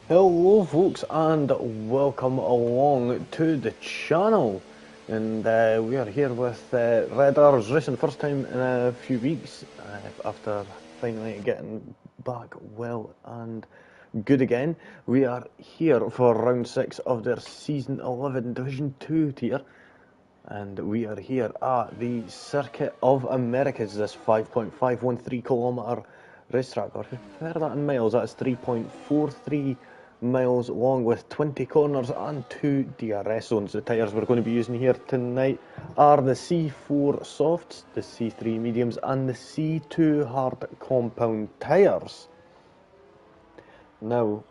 Hello folks and welcome along to the channel, and we are here with RAR's racing first time in a few weeks after finally getting back well and good again. We are here for round 6 of their season 11 division 2 tier, and we are here at the Circuit of Americas, this 5.513 kilometre racetrack, or if you prefer that in miles, that's 3.43 miles long with 20 corners and 2 DRS zones. The tyres we're going to be using here tonight are the C4 softs, the C3 mediums and the C2 hard compound tyres. Now,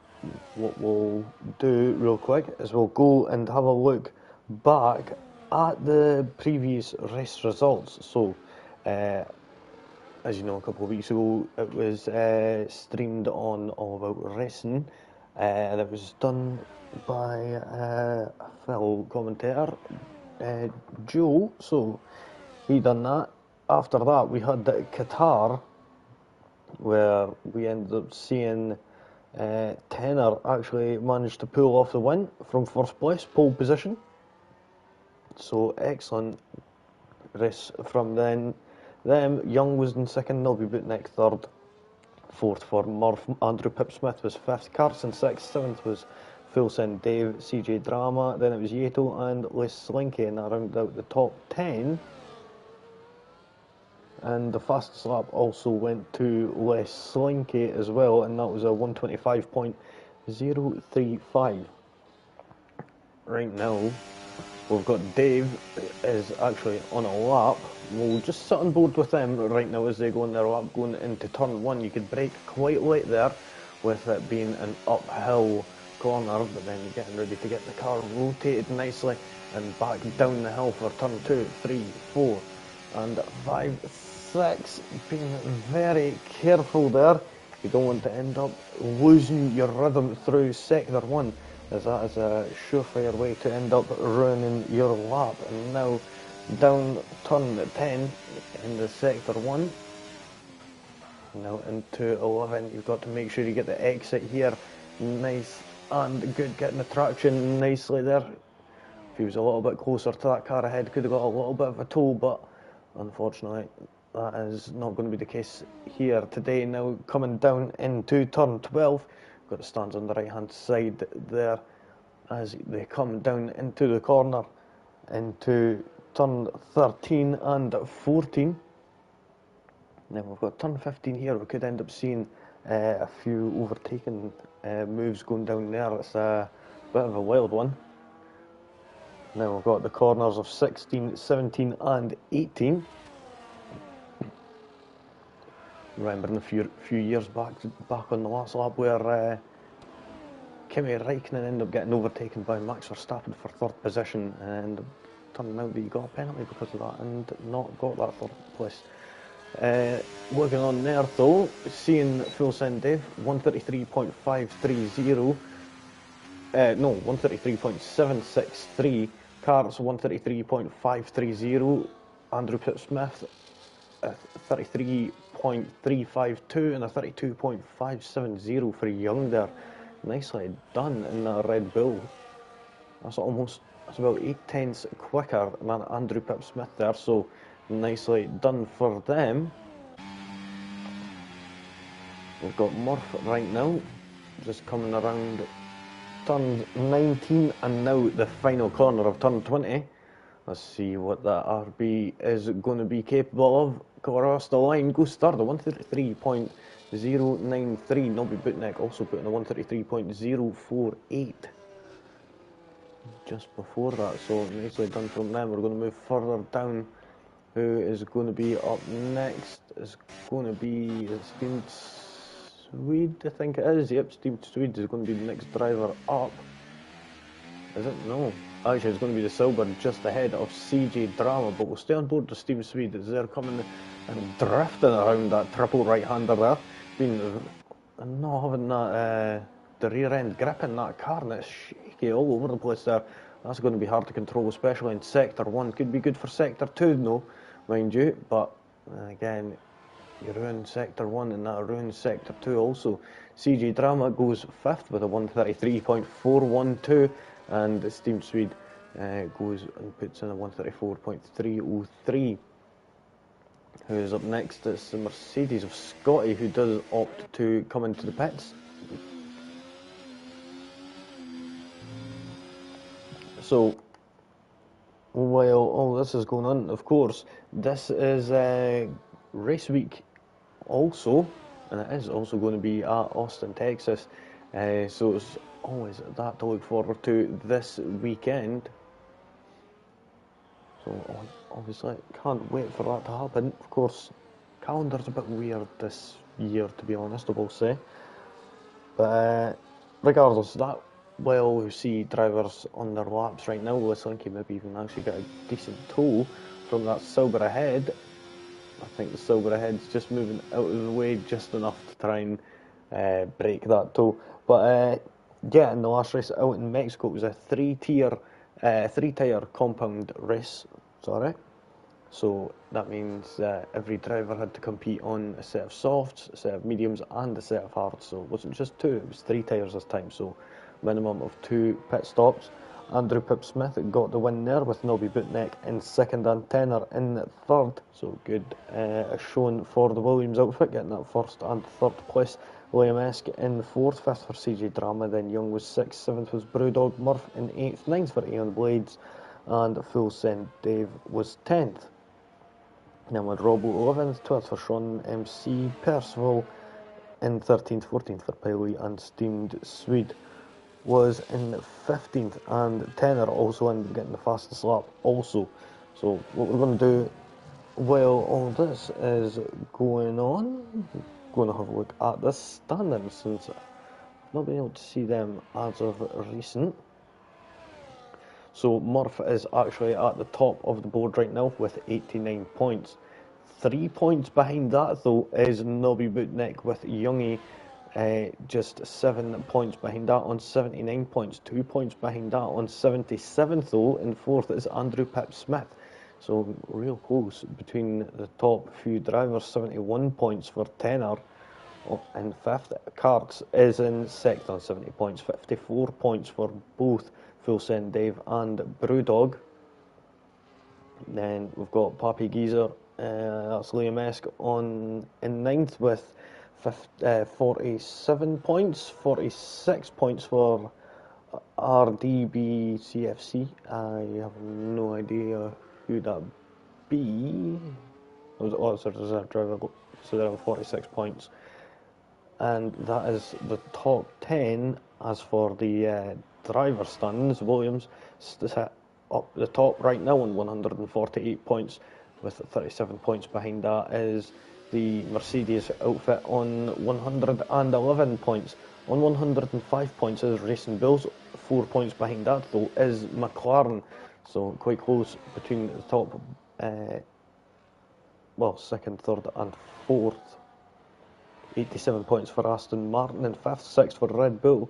what we'll do real quick is we'll go and have a look back at the previous race results. So, as you know, a couple of weeks ago it was streamed on All About Racing, and it was done by a fellow commentator, Joe. So he done that. After that, we had the Qatar, where we ended up seeing Tenor actually managed to pull off the win from first place, pole position. So excellent race from them. Young was in second, Nobby Bootneck third. Fourth for Murph, Andrew Pipsmith was fifth, Carson sixth, seventh was Full Send Dave, CJ Drama, then it was Yato and Les Slinky, and that rounded out the top 10. And the fastest lap also went to Les Slinky as well, and that was a 125.035. Right now, we've got Dave is actually on a lap. We'll just sit on board with them right now as they go on their lap going into turn one. You could brake quite late there with it being an uphill corner, but then you're getting ready to get the car rotated nicely and back down the hill for turn 2, 3, 4 and 5, 6. Being very careful there. You don't want to end up losing your rhythm through sector 1, as that is a surefire way to end up ruining your lap. And now down turn 10 in the sector 1. Now into 11, you've got to make sure you get the exit here nice and good, getting the traction nicely there. If he was a little bit closer to that car ahead, could have got a little bit of a toll, but unfortunately that is not going to be the case here today. Now coming down into turn 12, got the stands on the right hand side there as they come down into the corner into turn 13 and 14. Now we've got turn 15 here. We could end up seeing a few overtaking moves going down there. It's a bit of a wild one. Now we've got the corners of 16, 17 and 18. Remembering a few years back on the last lap where Kimi Räikkönen ended up getting overtaken by Max Verstappen for third position, and turning out that he got a penalty because of that and not got that third place. Looking on there though, seeing Full Send Dave, 133.530, 133.763, Cars 133.530, Andrew Pipsmith 33.352 and a 32.570 for Young there. Nicely done in that Red Bull. That's about 8/10 quicker than Andrew Pipsmith there, so nicely done for them. We've got Murph right now, just coming around turn 19 and now the final corner of turn 20. Let's see what that RB is going to be capable of. Across the line goes third, a 133.093. Nobby Bootneck also putting a 133.048 just before that, so nicely done from them. We're going to move further down. Who is going to be up next? Is going to be Steamed Swede, I think it is. Yep, Steamed Swede is going to be the next driver up. Is it? No. Actually, it's going to be the Silver just ahead of CJ Drama, but we'll stay on board with Steam Swede as they're coming and drifting around that triple right-hander there. Not having that, the rear end grip in that car, and it's shaky all over the place there. That's going to be hard to control, especially in Sector 1. Could be good for Sector 2, though, mind you, but again, You ruined Sector 1 and that ruined Sector 2 also. CG Drama goes 5th with a 133.412 and Steam Swede goes and puts in a 134.303. Who's up next? It's the Mercedes of Scotty, who does opt to come into the pits. So, while all this is going on, of course, this is race week also, and it is also going to be at Austin, Texas. So it's always that to look forward to this weekend. So obviously, can't wait for that to happen. Of course, calendar's a bit weird this year, to be honest, I will say. But regardless of that, we'll see drivers on their laps right now. Looks like he maybe even actually got a decent tow from that Silver ahead. I think the Silver ahead's just moving out of the way just enough to try and break that tow. But yeah, in the last race out in Mexico, it was a three-tire compound race. Sorry. So that means every driver had to compete on a set of softs, a set of mediums, and a set of hards. So it wasn't just two; it was 3 tyres this time. So minimum of 2 pit stops. Andrew Pip Smith got the win there with Nobby Bootneck in second and Tenor in third. So good showing for the Williams outfit, getting that first and third place. Liam Esk in fourth, fifth for CJ Drama, then Young was sixth, seventh was Brewdog, Murph in eighth, ninth for Aeon Blades, and Full Send Dave was 10th. Then with Robbo 11th, 12th for Sean MC, Percival in 13th, 14th for Piley, and Steamed Swede was in 15th, and Tenor also ended up getting the fastest lap also. So what we're going to do while all this is going on, going to have a look at the standings since I've not been able to see them as of recent. So Murph is actually at the top of the board right now with 89 points. 3 points behind that though is Nobby Bootneck with Youngie. Just 7 points behind that on 79 points. 2 points behind that on 77th though. In fourth is Andrew Pip Smith. So real close between the top few drivers. 71 points for Tenor. In fifth, Karts is in second on 70 points. 54 points for both Full Send Dave and Brewdog. Then we've got Pappy Geezer. That's Liam Esk in ninth with 47 points, 46 points for RDBCFC. I have no idea who that be. It's a reserve driver, so they're on 46 points. And that is the top 10. As for the driver standings, Williams is up the top right now on 148 points, with 37 points behind that is the Mercedes outfit on 111 points. On 105 points is Racing Bulls. 4 points behind that though is McLaren. So quite close between the top, second, third and fourth. 87 points for Aston Martin in fifth, sixth for Red Bull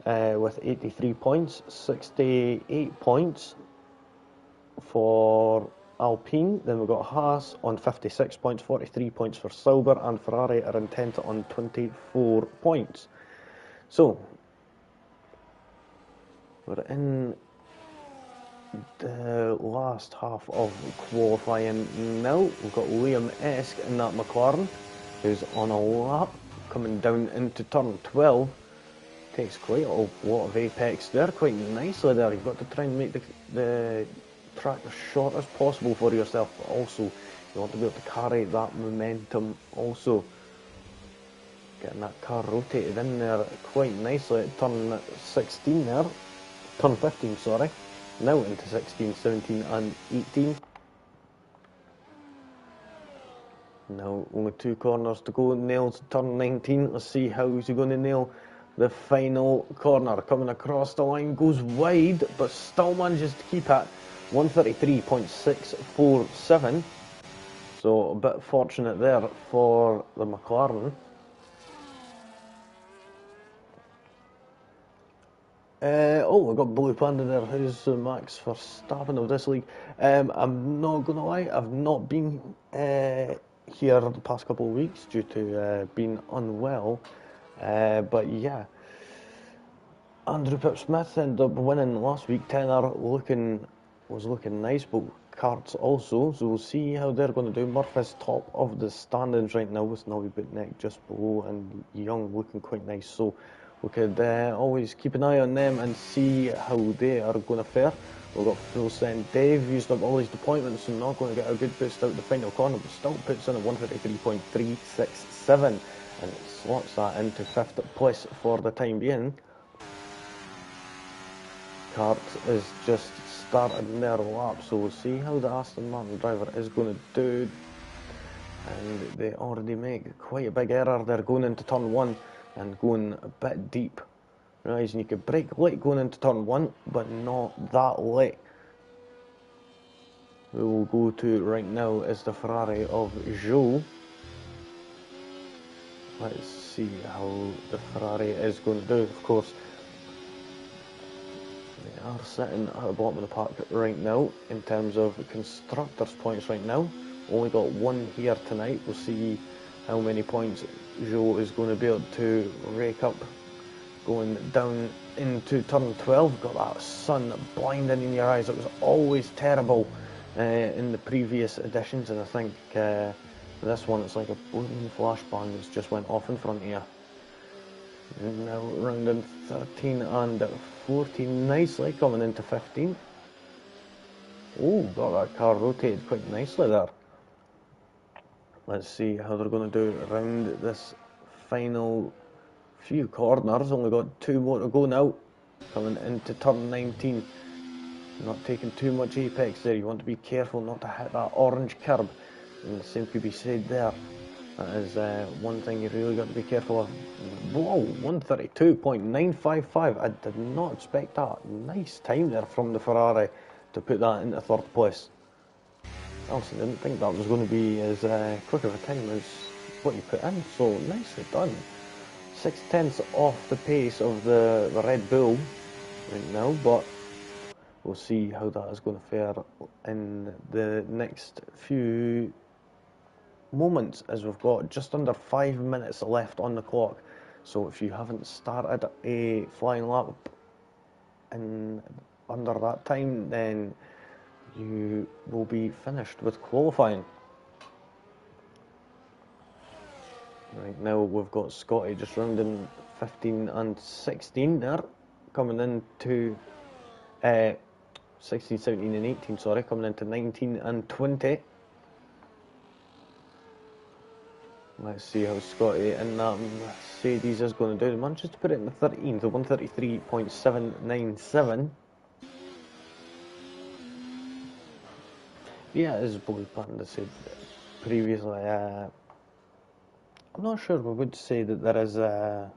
with 83 points, 68 points for Alpine. Then we've got Haas on 56 points, 43 points for Sauber, and Ferrari are in 10th on 24 points. So we're in the last half of qualifying now. We've got Liam Esk in that McLaren, who's on a lap, coming down into turn 12. Takes quite a lot of apex there, quite nicely there. You've got to try and make the track as short as possible for yourself, but also you want to be able to carry that momentum also. Getting that car rotated in there quite nicely at turn 16 there. Turn 15, sorry. Now into 16, 17 and 18. Now only 2 corners to go. Nails turn 19. Let's see how he's going to nail the final corner. Coming across the line, goes wide, but still manages to keep it. 133.647. So a bit fortunate there for the McLaren. We've got Blue Panda there. Who's Max Verstappen of this league? I'm not going to lie, I've not been here the past couple of weeks due to being unwell. But yeah, Andrew Pip-Smith ended up winning last week. Tenner was looking nice, but Carts also. So we'll see how they're going to do. Murphy's top of the standings right now with Nobby Bootneck just below, and Young looking quite nice. So we could always keep an eye on them and see how they are going to fare. We've got full send. Dave used up all his deployments and not going to get a good boost out the final corner, but still puts in a 133.367 and it slots that into 5th place for the time being. Cart is just starting their lap, so we'll see how the Aston Martin driver is going to do. And they already make quite a big error. They're going into turn 1 and going a bit deep. Realising you could brake late going into turn 1, but not that late. We will go to right now is the Ferrari of Joe. Let's see how the Ferrari is going to do. Of course, they are sitting at the bottom of the pack right now in terms of constructors' points right now. Only got one here tonight. We'll see how many points Joe is going to be able to rake up going down into turn 12. Got that sun blinding in your eyes. It was always terrible in the previous editions, and I think this one it's like a blooming flashbang that's just went off in front of you. Now round in 13 and 14 nicely coming into 15. Oh, got that car rotated quite nicely there. Let's see how they're going to do around this final few corners. Only got 2 more to go now. Coming into turn 19. Not taking too much apex there. You want to be careful not to hit that orange curb. And the same could be said there. That is one thing you really got to be careful of. Whoa, 132.955. I did not expect that. Nice time there from the Ferrari to put that into 3rd place. Honestly, didn't think that was going to be as quick of a time as what you put in. So nicely done. 6/10 off the pace of the Red Bull right now, but we'll see how that is going to fare in the next few moments, as we've got just under 5 minutes left on the clock. So if you haven't started a flying lap in under that time, then you will be finished with qualifying. Right now we've got Scotty just rounding 15 and 16 there, coming into 16, 17 and 18, sorry, coming into 19 and 20. Let's see how Scotty in that Mercedes is going to do. The man just put it in the 13th, the 133.797. Yeah, as Boy Panda said previously, I'm not sure we would say that there is a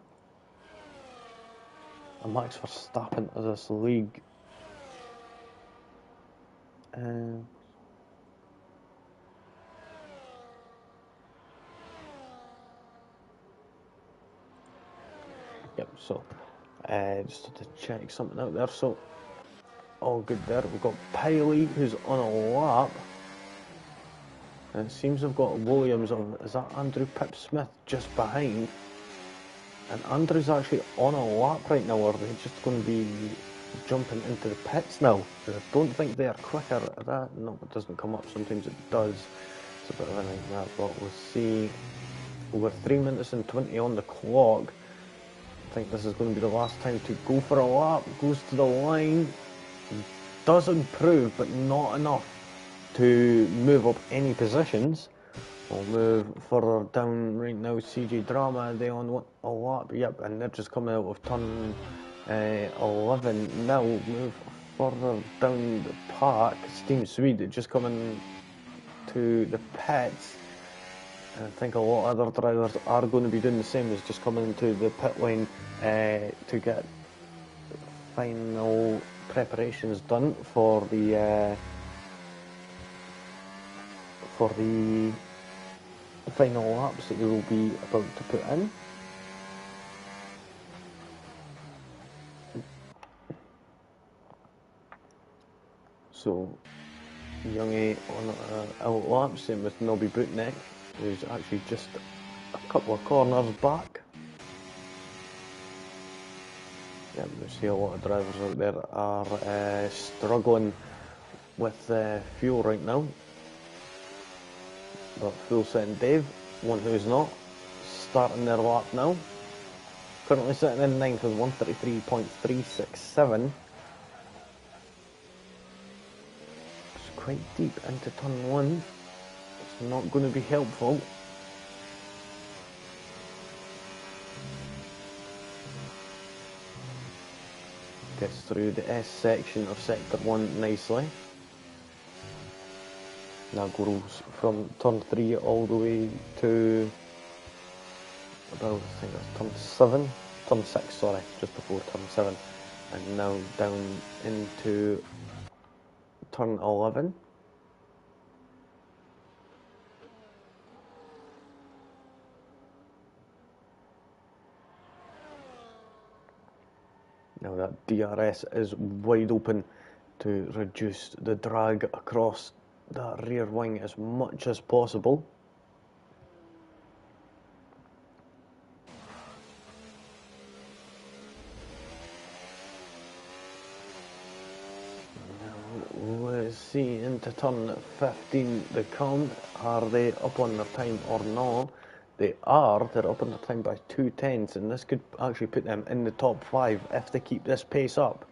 Max Verstappen as this league. Yep, so just had to check something out there. So all good there. We've got Piley who's on a lap. And it seems we've got Williams on, is that Andrew Pip-Smith just behind? And Andrew's actually on a lap right now, or they're just going to be jumping into the pits now. I don't think they are quicker at that. No, it doesn't come up. Sometimes it does. It's a bit of a nightmare, but we'll see. We're 3 minutes and 20 on the clock. I think this is going to be the last time to go for a lap. Goes to the line. Does improve, but not enough to move up any positions. We'll move further down right now. CJ Drama, they on a lap. Yep, and they're just coming out of turn 11 now. Move further down the park. Steam Swede just coming to the pits. I think a lot of other drivers are going to be doing the same, as just coming into the pit lane to get final preparations done for the final laps that they will be about to put in. So Youngie on out lap, same with Nobby Bootneck. who's actually just a couple of corners back. Yeah, we see a lot of drivers out there are struggling with fuel right now. But Full Send Dave, one who's not, starting their lap now. Currently sitting in ninth with 133.367. It's quite deep into turn one. It's not going to be helpful. Gets through the S section of sector 1 nicely. Now goes from turn 3 all the way to about, I think that's turn 6, sorry, just before turn 7. And now down into turn 11. Now that DRS is wide open to reduce the drag across that rear wing as much as possible. Now let's see, into turn 15 they come. Are they up on their time or not? They are. They're up on their time by 2/10, and this could actually put them in the top 5 if they keep this pace up.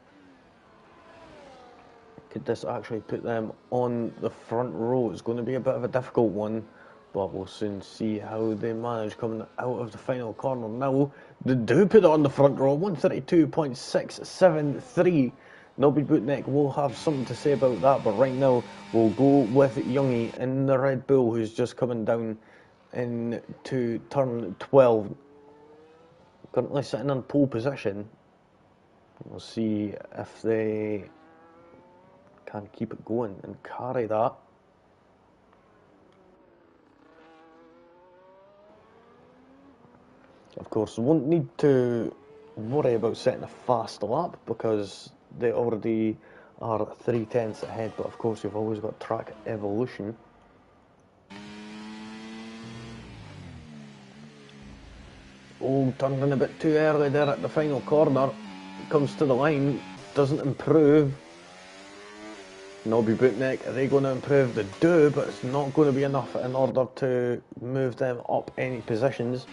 Could this actually put them on the front row? It's going to be a bit of a difficult one, but we'll soon see how they manage coming out of the final corner. Now, they do put it on the front row, 132.673. Nobby Bootneck will have something to say about that, but right now we'll go with Youngie in the Red Bull, who's just coming down into turn 12. Currently sitting in pole position. We'll see if they can keep it going and carry that. Of course, won't need to worry about setting a fast lap because they already are 3/10 ahead, but of course you've always got track evolution. Oh, turned in a bit too early there at the final corner. Comes to the line, doesn't improve. Nobby Bootneck, are they going to improve? They do, but it's not going to be enough in order to move them up any positions.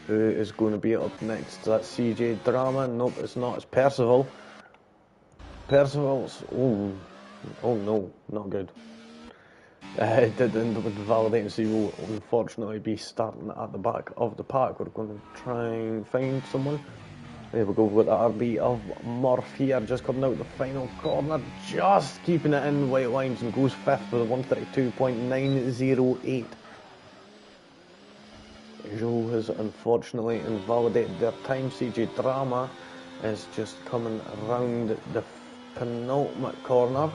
Who is going to be up next? That's CJ Drama. Nope, it's not. It's Percival. Percival's... Oh no, not good. Did end up with validating, so he will unfortunately be starting at the back of the pack. We're going to try and find someone. There we go with the RB of Murph here, just coming out the final corner, just keeping it in white lines and goes 5th with a 132.908. Joe has unfortunately invalidated their time. CJ Drama is just coming around the penultimate corner.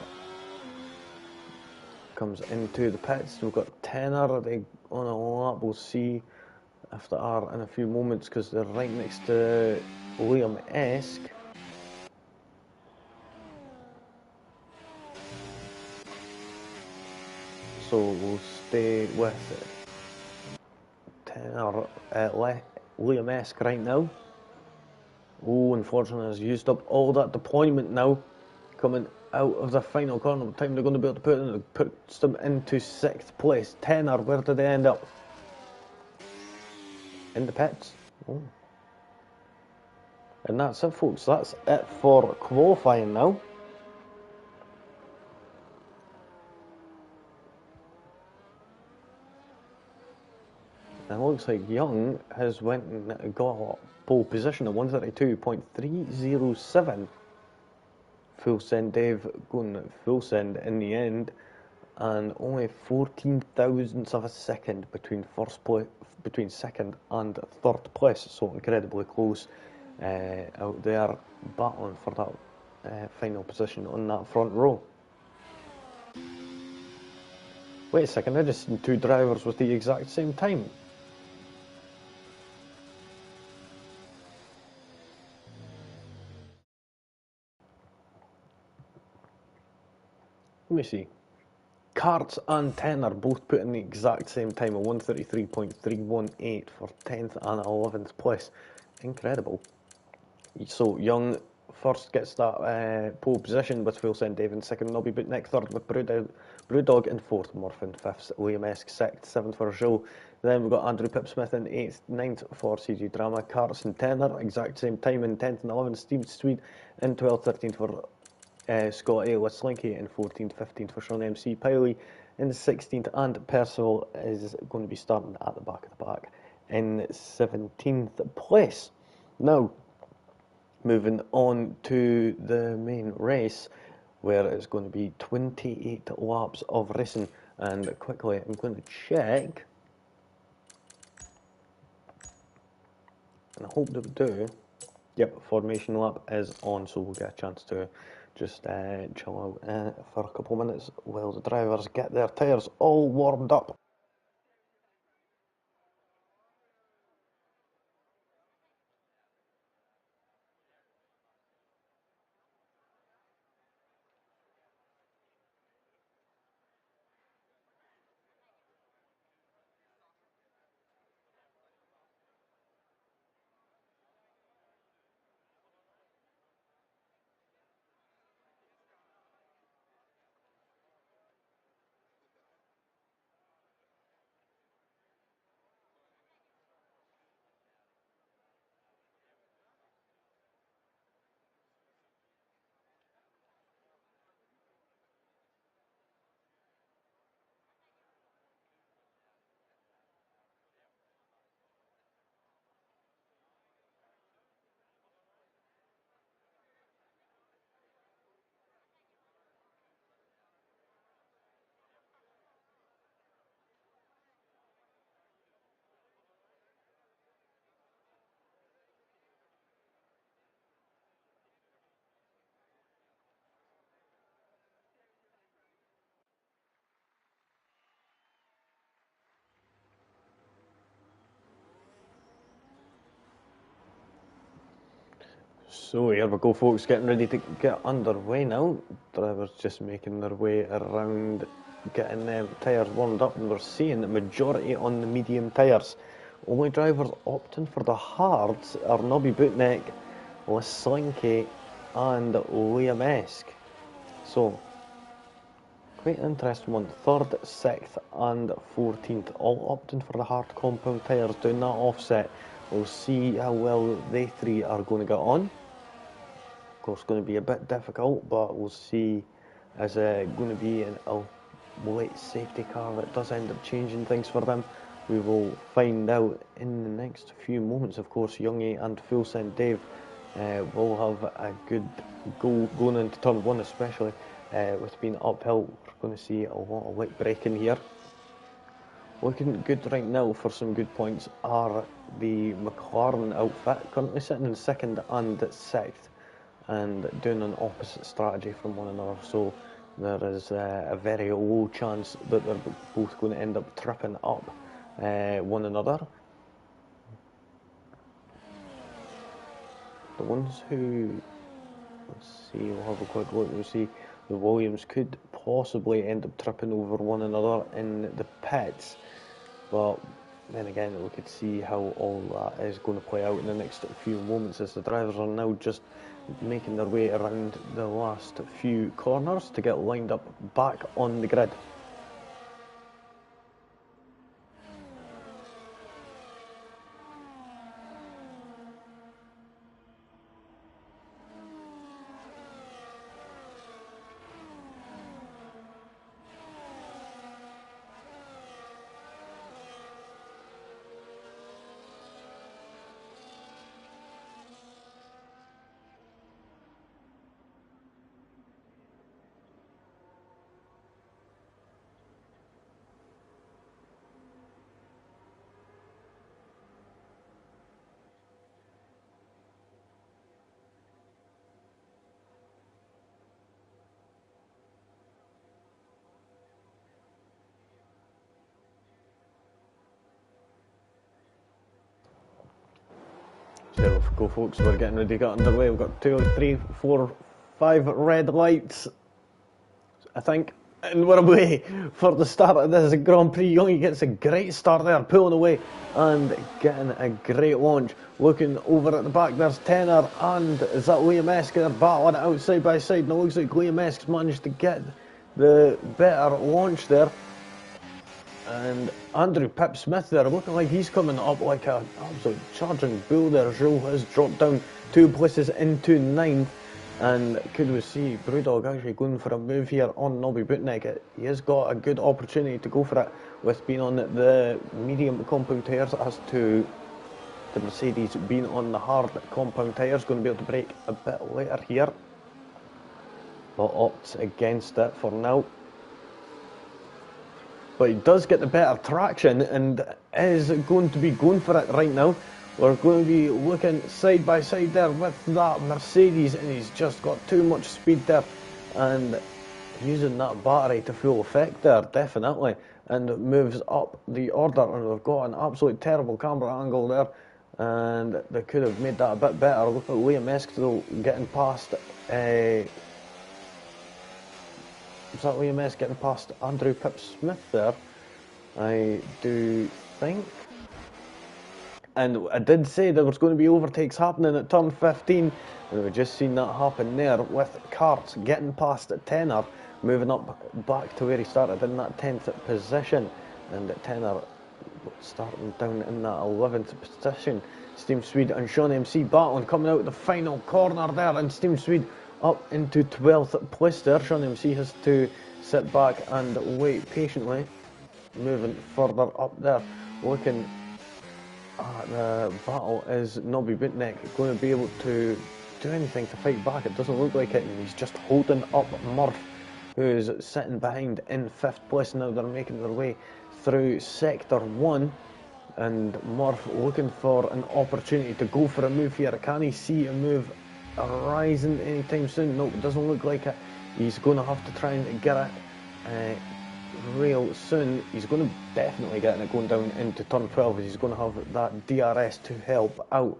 Comes into the pits. We've got Tenor, are they on a lap? We'll see if they are in a few moments because they're right next to Liam-esque. So we'll stay with Tenor, Liam-esque right now. Oh, unfortunately, has used up all that deployment now. Coming out of the final corner, what time they're going to be able to put in, it puts them into 6th place. Tenor, where did they end up? In the pits. Oh. And that's it, folks. That's it for qualifying now. And it looks like Young has went and got pole position at 132.307. Full Send Dave going full send in the end, and only 14 thousandths of a second between second and third place. So incredibly close out there, battling for that final position on that front row. Wait a second, I just seen 2 drivers with the exact same time. Let me see. Karts and 10 are both put in the exact same time of 1:33.318 for 10th and 11th place. Incredible. So Young first gets that pole position with Full Send Dave in second, Nobby Bootneck third with Brewdog in fourth, Morphin fifth, Liam Esk sixth, seventh for Joe. Then we've got Andrew Pipsmith in eighth, ninth for CG Drama, Karts and Tenor, exact same time in 10th and 11th, Steve Swede in 12th, 13th for Scott A. Slinky in 14th, 15th for Sean MC Piley in 16th, and Percival is going to be starting at the back of the pack in 17th place. Now, moving on to the main race, where it's going to be 28 laps of racing. And quickly, I'm going to check, and I hope that we do. Yep, formation lap is on, so we'll get a chance to just chill out for a couple of minutes while the drivers get their tyres all warmed up. So here we go, folks, getting ready to get underway now. Drivers just making their way around, getting their tyres warmed up, and we're seeing the majority on the medium tyres. Only drivers opting for the hards are Nobby Bootneck, Slinky and Liam Esk. So, quite an interesting one. 3rd, 6th and 14th, all opting for the hard compound tyres doing that offset. We'll see how well they three are going to get on. Of course, going to be a bit difficult, but we'll see. As going to be a late safety car that does end up changing things for them. We will find out in the next few moments. Of course, Youngie and Full Send Dave will have a good go going into turn one, especially with being uphill. We're going to see a lot of late braking here. Looking good right now for some good points are the McLaren outfit, currently sitting in 2nd and 6th, and doing an opposite strategy from one another. So there is a very low chance that they're both going to end up tripping up one another. The ones who, let's see, we'll have a quick look. We'll see the Williams could possibly end up tripping over one another in the pits, but then again we could see how all that is going to play out in the next few moments, as the drivers are now just making their way around the last few corners to get lined up back on the grid. There we go, folks, we're getting ready to get underway. We've got 2, 3, 4, 5 red lights, I think. And we're away for the start of this Grand Prix. Young gets a great start there, pulling away and getting a great launch. Looking over at the back, there's Tenor and is that Liam Esk? They're battling it out side by side. And it looks like Liam Esk's managed to get the better launch there. And Andrew Pip Smith there, looking like he's coming up like an absolute charging bull there. Jules has dropped down 2 places into 9th. And could we see Brewdog actually going for a move here on Nobby Bootneck? He has got a good opportunity to go for it with being on the medium compound tyres as to the Mercedes being on the hard compound tyres. Going to be able to brake a bit later here, but opts against it for now. But he does get the better traction and is going to be going for it right now. We're going to be looking side by side there with that Mercedes, and he's just got too much speed there and using that battery to full effect there, definitely, and moves up the order. And we've got an absolutely terrible camera angle there, and they could have made that a bit better. Look at Liam Esk though getting past is that Liam Esk getting past Andrew Pip Smith there? I do think. And I did say there was going to be overtakes happening at turn 15, and we've just seen that happen there with Karts getting past Tenor, moving up back to where he started in that 10th position, and Tenor starting down in that 11th position. Steam Swede and Sean MC battling, coming out the final corner there, and Steam Swede up into 12th place there. Sean MC has to sit back and wait patiently. Moving further up there, looking at the battle, is Nobby Bootneck going to be able to do anything to fight back? It doesn't look like it, and he's just holding up Murph, who's sitting behind in 5th place. Now they're making their way through sector 1, and Murph looking for an opportunity to go for a move here. Can he see a move arising anytime soon? No, it doesn't look like it. He's going to have to try and get it real soon. He's going to definitely get it going down into turn 12, as he's going to have that DRS to help out.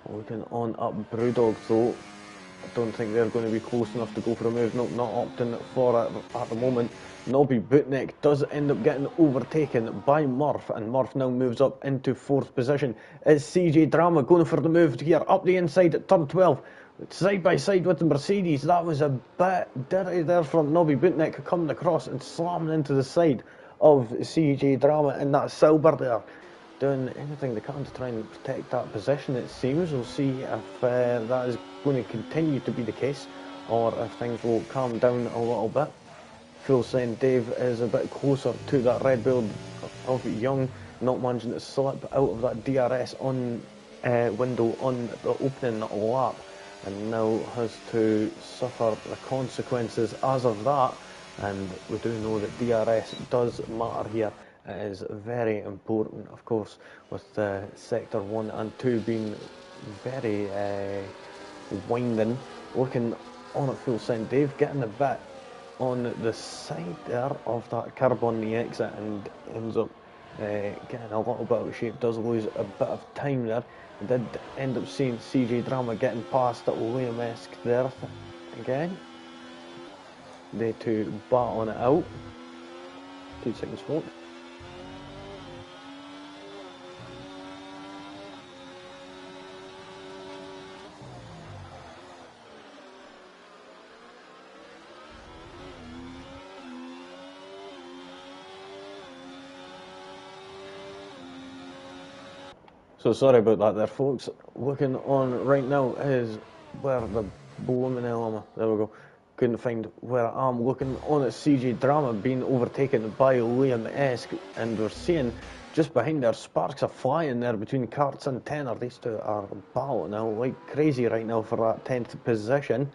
Looking on up Brewdog though, I don't think they're going to be close enough to go for a move. No, not opting for it at the moment. Nobby Bootneck does end up getting overtaken by Murph, and Murph now moves up into 4th position. Is CJ Drama going for the move here up the inside at turn 12? Side by side with the Mercedes. That was a bit dirty there from Nobby Bootneck, coming across and slamming into the side of CJ Drama in that silver there. Doing anything they can to try and protect that position, it seems. We'll see if that is going to continue to be the case, or if things will calm down a little bit. Full Send Dave is a bit closer to that Red Bull of Young, not managing to slip out of that DRS on window on the opening lap, and now has to suffer the consequences as of that. And we do know that DRS does matter here. It is very important, of course, with sector 1 and 2 being very winding. Looking on at Full Send Dave, getting a bit on the side there of that curb on the exit, and ends up getting a little bit out of shape. Does lose a bit of time there. I did end up seeing CJ Drama getting past at Liam Esk there again. They two battling it out. 2 seconds folks. So sorry about that there, folks. Looking on right now is where the blooming hell am I? There we go. Couldn't find where I am. Looking on at CJ Drama being overtaken by Liam Esk, and we're seeing just behind there sparks are flying there between Karts and Tenor. These two are battling now like crazy right now for that 10th position.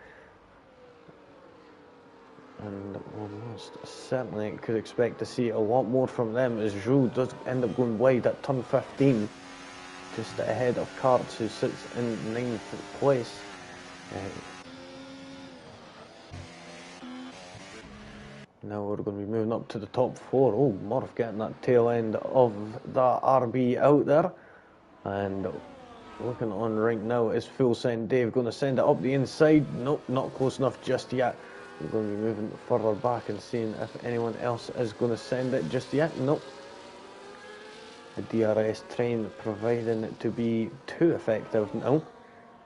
And almost certainly could expect to see a lot more from them, as Jules does end up going wide at turn 15. Just ahead of Karts, who sits in 9th place. Now we're going to be moving up to the top 4. Oh, Murph getting that tail end of that RB out there. And looking on right now is full send Dave. Going to send it up the inside. Nope, not close enough just yet. We're going to be moving further back and seeing if anyone else is going to send it just yet. Nope. The DRS train providing it to be too effective now.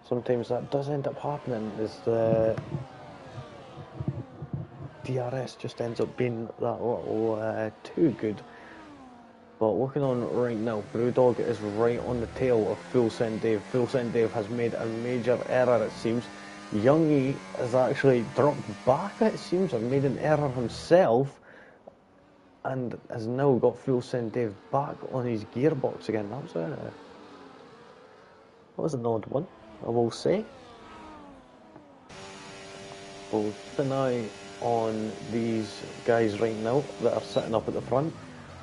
Sometimes that does end up happening, is the DRS just ends up being that little too good. But looking on right now, Brewdog is right on the tail of Full Send Dave. Full Send Dave has made a major error, it seems. Youngie has actually dropped back, it seems, or made an error himself, and has now got Full Send Dave back on his gearbox again. That was an odd one, I will say. We'll keep an eye on these guys right now that are sitting up at the front.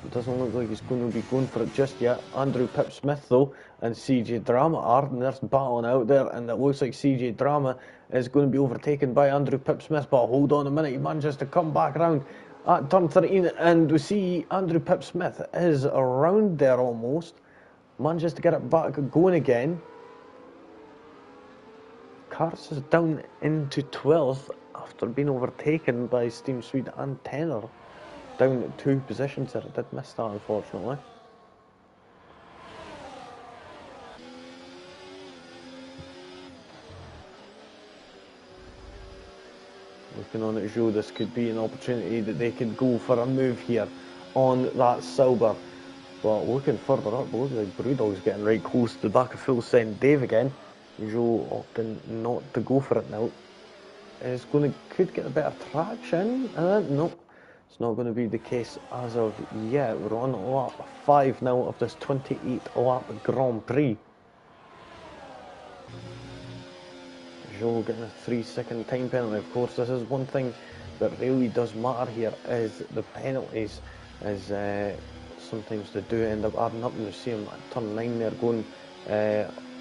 It doesn't look like he's going to be going for it just yet. Andrew Pip Smith though and CJ Drama are, and they're battling out there, and it looks like CJ Drama is going to be overtaken by Andrew Pip Smith, but hold on a minute, he manages to come back around at turn 13, and we see Andrew Pip Smith is around there almost, manages to get it back going again. Karts is down into 12th after being overtaken by Steam Swede and Tenor. Down 2 positions there. I did miss that, unfortunately. Looking on at Joe, this could be an opportunity that they could go for a move here on that Silver. But looking further up, looks like Brewdog's getting right close to the back of Full Send Dave again. Joe opting not to go for it now. Could get a better traction. No, it's not going to be the case as of yet. We're on lap 5 now of this 28 lap Grand Prix. Joe getting a 3-second time penalty. Of course, this is one thing that really does matter here, is the penalties, as sometimes they do end up adding up. And you see him at turn 9 there going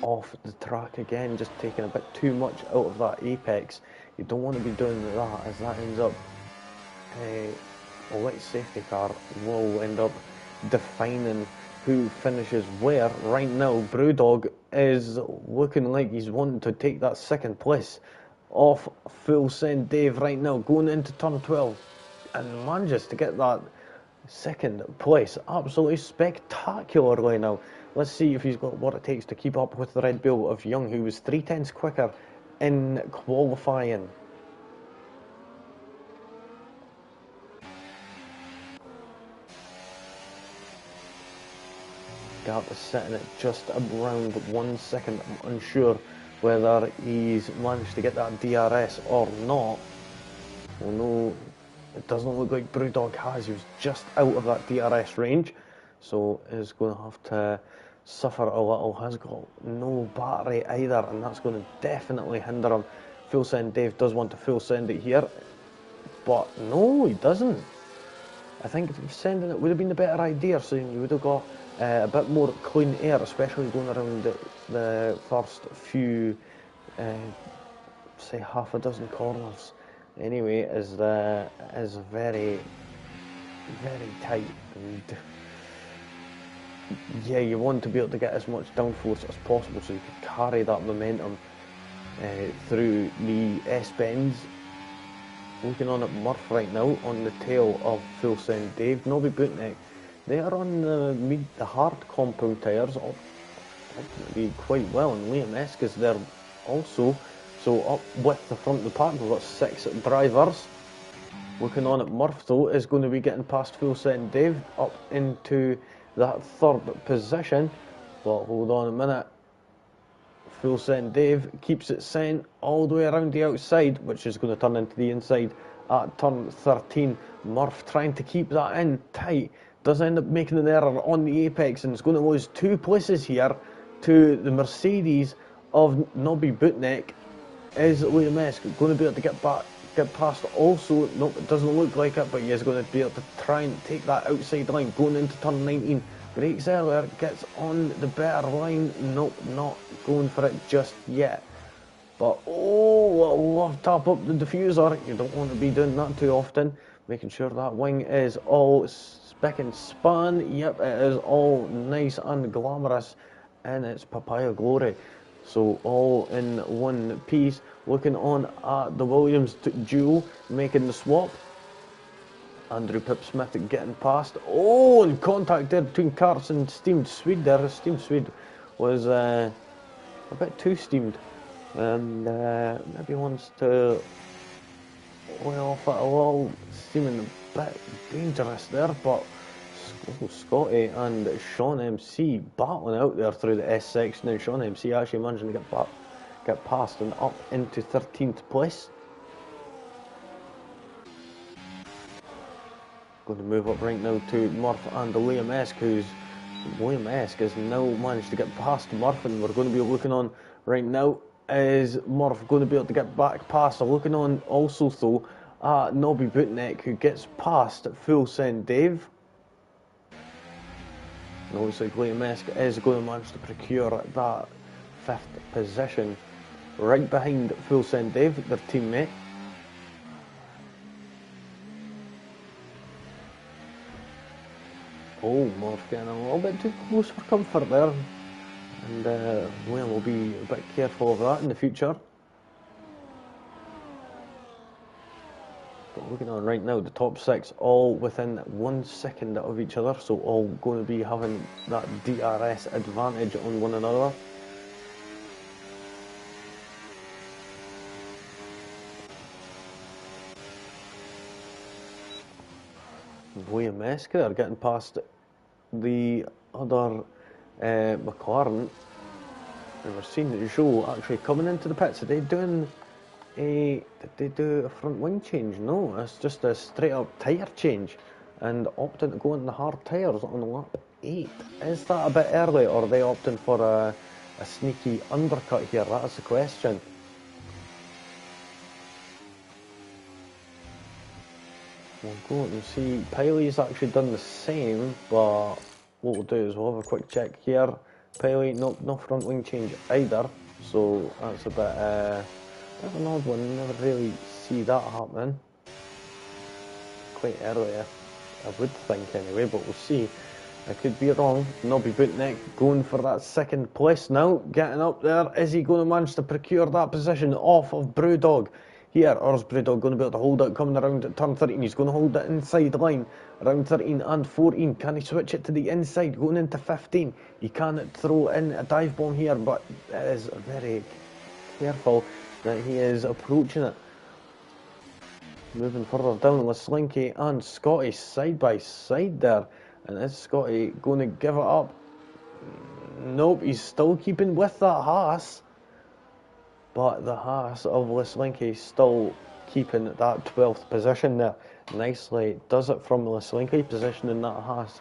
off the track again, just taking a bit too much out of that apex. You don't want to be doing that, as that ends up a light safety car will end up defining who finishes where. Right now, Brewdog is looking like he's wanting to take that second place off Full Send Dave right now, going into turn 12, and manages to get that second place absolutely spectacularly now. Let's see if he's got what it takes to keep up with the Red Bull of Young, who was 3/10 quicker in qualifying. Gap is sitting at just around 1 second. I'm unsure whether he's managed to get that DRS or not. Well, no, it doesn't look like Brewdog has. He was just out of that DRS range, so is going to have to suffer a little. Has got no battery either, and that's going to definitely hinder him. Full Send Dave does want to full send it here, but no, he doesn't. I think sending it would have been the better idea, so you would have got a bit more clean air, especially going around the first few, say half a dozen corners. Anyway, is very, very tight, and yeah, you want to be able to get as much downforce as possible so you can carry that momentum through the S-bends. Looking on at Murph right now, on the tail of Full Send Dave. Nobby Bootneck, they are on the hard compound tyres, ultimately quite well, and Liam Esk is there also. So up with the front of the pack, we've got 6 drivers. Looking on at Murph though, is going to be getting past Full Send Dave up into that 3rd position. But hold on a minute. Full Send Dave keeps it sent all the way around the outside, which is going to turn into the inside at turn 13. Murph trying to keep that in tight, does end up making an error on the apex, and is going to lose 2 places here to the Mercedes of Nobby Bootneck. Is Liam Esk going to be able to get past also? Nope, it doesn't look like it, but he is going to be able to try and take that outside line going into turn 19. Brakes earlier, gets on the better line. Nope, not going for it just yet. But oh, tap up the diffuser. You don't want to be doing that too often. Making sure that wing is all spick and span. Yep, it is all nice and glamorous in its papaya glory. So all in one piece. Looking on at the Williams duo, making the swap. Andrew Pipsmith getting past. Oh, and contact there between Karts and Steamed Swede there. Steamed Swede was a bit too steamed. And maybe wants to lay off it a little, seeming a bit dangerous there, but Scotty and Sean MC battling out there through the S section, and Sean MC actually managing to get past and up into 13th place. Going to move up right now to Murph and Liam Esk, who's Liam Esk has now managed to get past Murph, and we're going to be looking on right now. Is Murph going to be able to get back past? Looking on also though at Nobby Bootneck, who gets past Full Send Dave. And it looks like Liam Esk is going to manage to procure that 5th position right behind Full Send Dave, their teammate. Oh, Murph getting a little bit too close for comfort there. And Liam will be a bit careful of that in the future. But looking on right now, the top 6 all within 1 second of each other, so all going to be having that DRS advantage on one another. William Esk there getting past the other McLaren. And we're seeing Joe actually coming into the pits. Are they doing did they do a front wing change? No, it's just a straight up tyre change and opting to go on the hard tyres on lap 8. Is that a bit early, or are they opting for a sneaky undercut here? That's the question. We'll go and see. Piley's actually done the same, but what we'll do is we'll have a quick check here. Piley, no front wing change either, so that's a bit of an odd one. Never really see that happening. Quite early, I would think anyway, but we'll see. I could be wrong. Nobby Bootneck going for that 2nd place now, getting up there. Is he going to manage to procure that position off of Brewdog here, or is Brewdog going to be able to hold it coming around at turn 13? He's going to hold it inside line around 13 and 14. Can he switch it to the inside going into 15? He can throw in a dive bomb here, but it is very careful that he is approaching it. Moving further down, Leslinky and Scotty side by side there. And is Scotty going to give it up? Nope, he's still keeping with that Haas. But the Haas of Leslinky still keeping that 12th position there. Nicely does it from Leslinky, positioning that Haas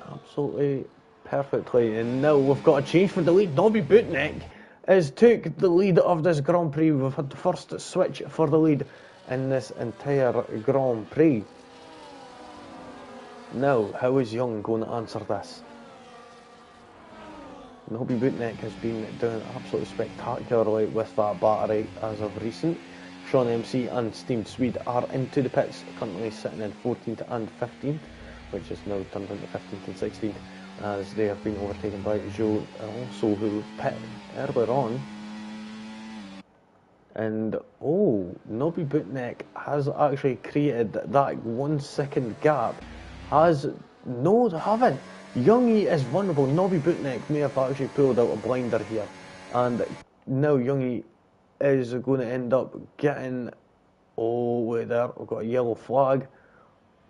absolutely perfectly. And now we've got a change for the lead. Nobby Bootneck has took the lead of this Grand Prix. We've had the first switch for the lead in this entire Grand Prix. Now, how is Young going to answer this? Nobby Bootneck has been doing absolutely spectacularly with that battery as of recent. Sean MC and Steamed Swede are into the pits, currently sitting in 14th and 15th, which is now turned into 15th and 16th, as they have been overtaken by Joe also, who pit earlier on. And Nobby Bootneck has actually created that 1 second gap. No, they haven't. Youngie is vulnerable. Nobby Bootneck may have actually pulled out a blinder here, and now Youngie is going to end up getting. Oh, wait there, we've got a yellow flag.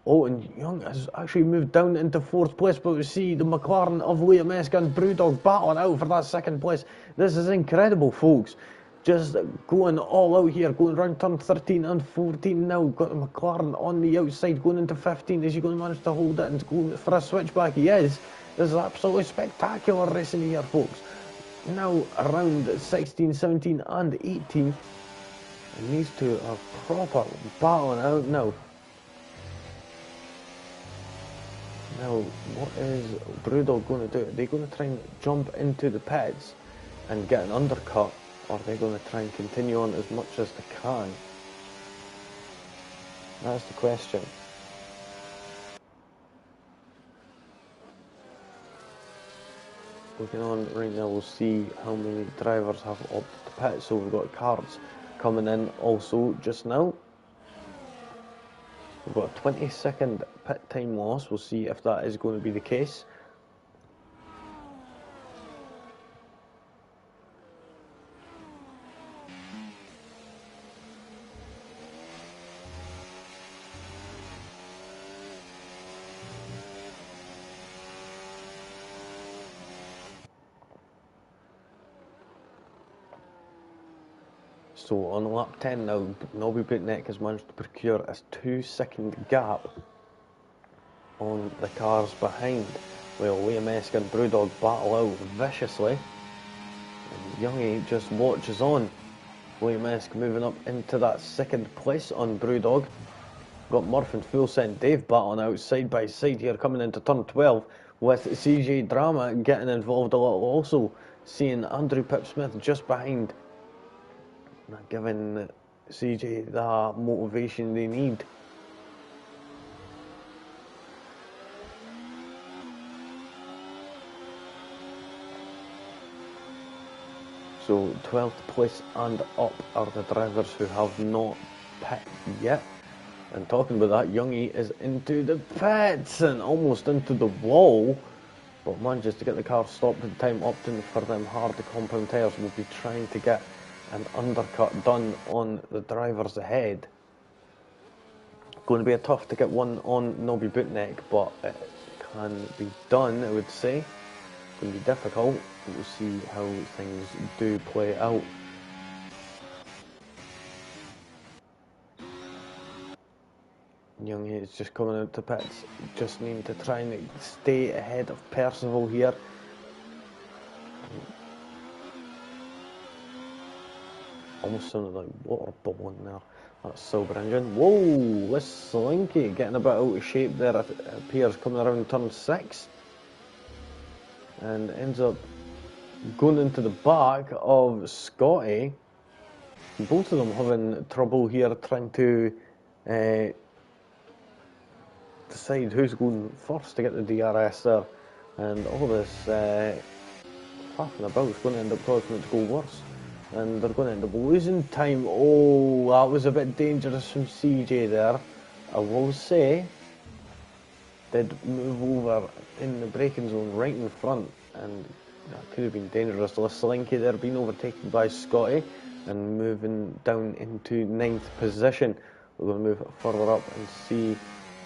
Oh, and Young has actually moved down into 4th place, but we see the McLaren of Liam Esk and Brewdog battling out for that 2nd place. This is incredible, folks. Just going all out here, going around turn 13 and 14 now. Got the McLaren on the outside, going into 15. Is he going to manage to hold it and go for a switchback? He is. This is absolutely spectacular racing here, folks. Now around 16, 17 and 18. And these two are proper battling out now. Now, what is Brewdog going to do? Are they going to try and jump into the pits and get an undercut? Or are they going to try and continue on as much as they can? That's the question. looking on right now, we'll see how many drivers have opted to pit. So we've got cards coming in also just now. We've got a 20-second pit time loss. We'll see if that is going to be the case. So on lap 10 now, Nobby Bootneck has managed to procure a 2-second gap on the cars behind, while Liam Esk and Brewdog battle out viciously. And Youngie just watches on. Liam Esk moving up into that second place on Brewdog. Got Murph and Full Send Dave battling out side by side here, coming into turn 12, with CJ Drama getting involved a little also, seeing Andrew Pipsmith just behind, giving CJ the motivation they need. So 12th place and up are the drivers who have not pit yet. And talking about that, Youngie is into the pits and almost into the wall, but manages to get the car stopped in time, opting for them hard compound tyres. Will be trying to get an undercut done on the drivers ahead. Going to be a tough to get one on Nobby Bootneck, but it can be done, I would say. It's going to be difficult, but we'll see how things do play out. Youngie is just coming out to pits, just needing to try and stay ahead of Percival here. Almost sounded like water bubbling there. That's Silver Engine. Whoa, this Slinky getting a bit out of shape there, it appears, coming around turn 6. And ends up going into the back of Scotty. Both of them having trouble here trying to decide who's going first to get the DRS there. And all this faffing about is going to end up causing it to go worse. And they're going to end up losing time. Oh, that was a bit dangerous from CJ there. I will say, did move over in the braking zone right in front, and that could have been dangerous. Slinky there being overtaken by Scotty and moving down into 9th position. We're going to move further up and see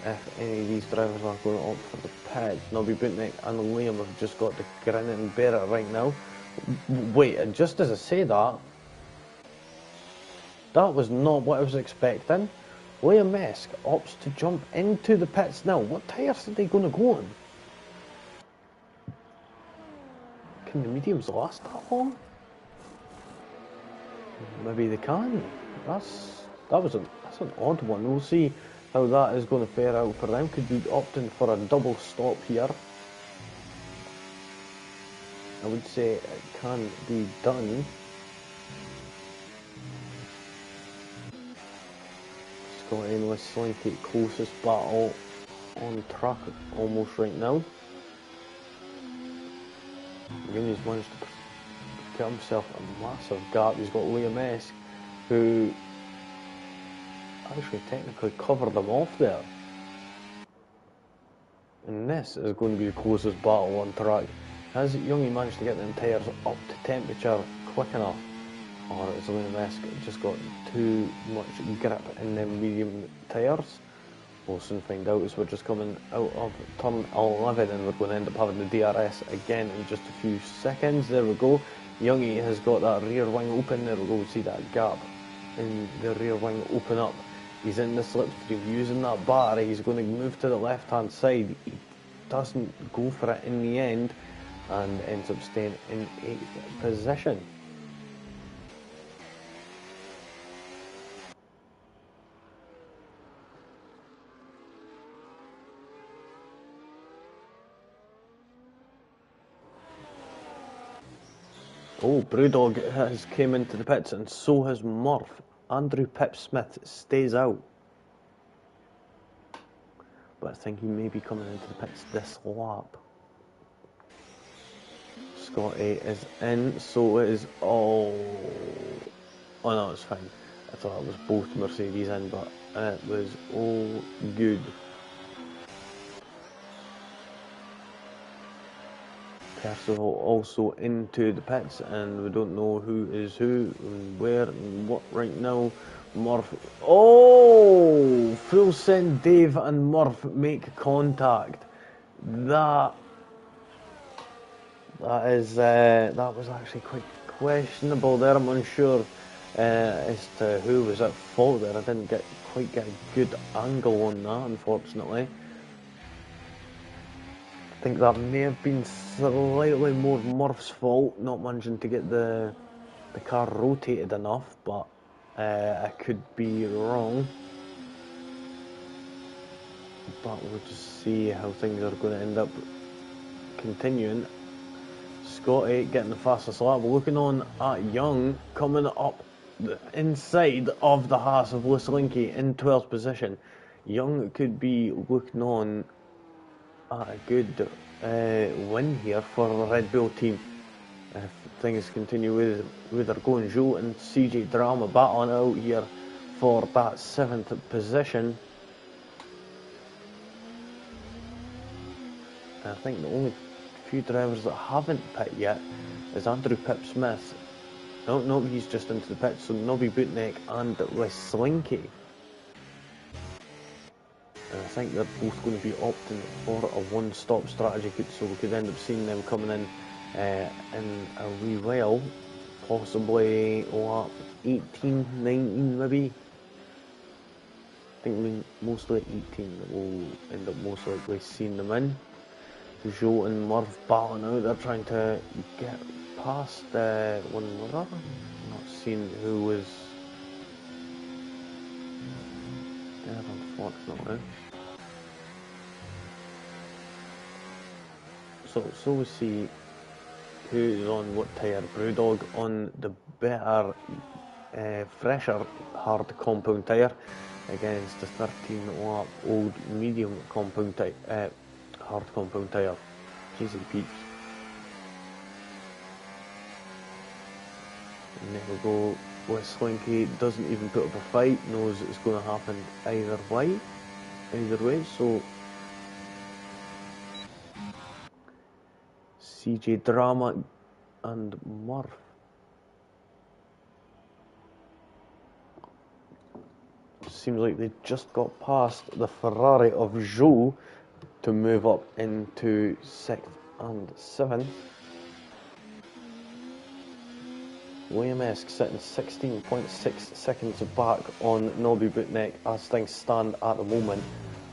if any of these drivers are going to opt for the pit. Nobby Bootneck and Liam have just got to grin and bear it right now. Wait, and just as I say that was not what I was expecting. Liam Esk opts to jump into the pits now. What tyres are they going to go on? Can the mediums last that long? Maybe they can. That's an odd one. We'll see how that is going to fare out for them. Could be opting for a double stop here. I would say it can be done. Scotty and Slinky closest battle on track almost right now. Youngie's managed to get himself a massive gap. He's got Liam Esk, who actually technically covered them off there. And this is going to be the closest battle on track. Has Youngie managed to get the tyres up to temperature quick enough? Or has Liam Esk just got too much grip in them medium tyres? We'll soon find out, as we're just coming out of turn 11 and we're going to end up having the DRS again in just a few seconds. There we go. Youngie has got that rear wing open. There we go. We see that gap in the rear wing open up. He's in the slipstream using that battery. He's going to move to the left hand side. He doesn't go for it in the end and ends up staying in 8th position. Oh, Brewdog has came into the pits, and so has Murph. Andrew Pipsmith stays out. But I think he may be coming into the pits this lap. Scotty is in, so it is all... Oh no, it's fine. I thought it was both Mercedes in, but it was all good. Percival also into the pits, and we don't know who is who, and where, and what right now. Murph. Oh! Full send Dave and Murph make contact. That was actually quite questionable there. I'm unsure as to who was at fault there. I didn't quite get a good angle on that, unfortunately. I think that may have been slightly more Murph's fault, not managing to get the car rotated enough, but I could be wrong. But we'll just see how things are going to end up continuing. Scotty getting the fastest lap, looking on at Young, coming up the inside of the Haas of Weslinki in 12th position. Young could be looking on at a good win here for the Red Bull team. If things continue with their going, Joe and CJ Drama battling out here for that 7th position. And I think the only few drivers that haven't pit yet is Andrew Pip Smith. No, he's just into the pit, so Nobby Bootneck and Weslinki. And I think they're both going to be opting for a one-stop strategy, so we could end up seeing them coming in a wee while, possibly lap 18, 19 maybe. I think mostly 18 that we'll end up most likely seeing them in. Joe and Murph battling out, they're trying to get past one another. Not seeing who was there, unfortunately. So we see who's on what tyre. Brewdog on the better, fresher hard compound tyre against the 13 lap old medium compound tyre. Hard compound tyre. Cheesy peeps. And there we go. Weslinki doesn't even put up a fight, knows it's going to happen either way. So CJ Drama and Murph. Seems like they just got past the Ferrari of Joe to move up into 6th and 7th. William Esk sitting 16.6 seconds back on Nobby Bootneck as things stand at the moment.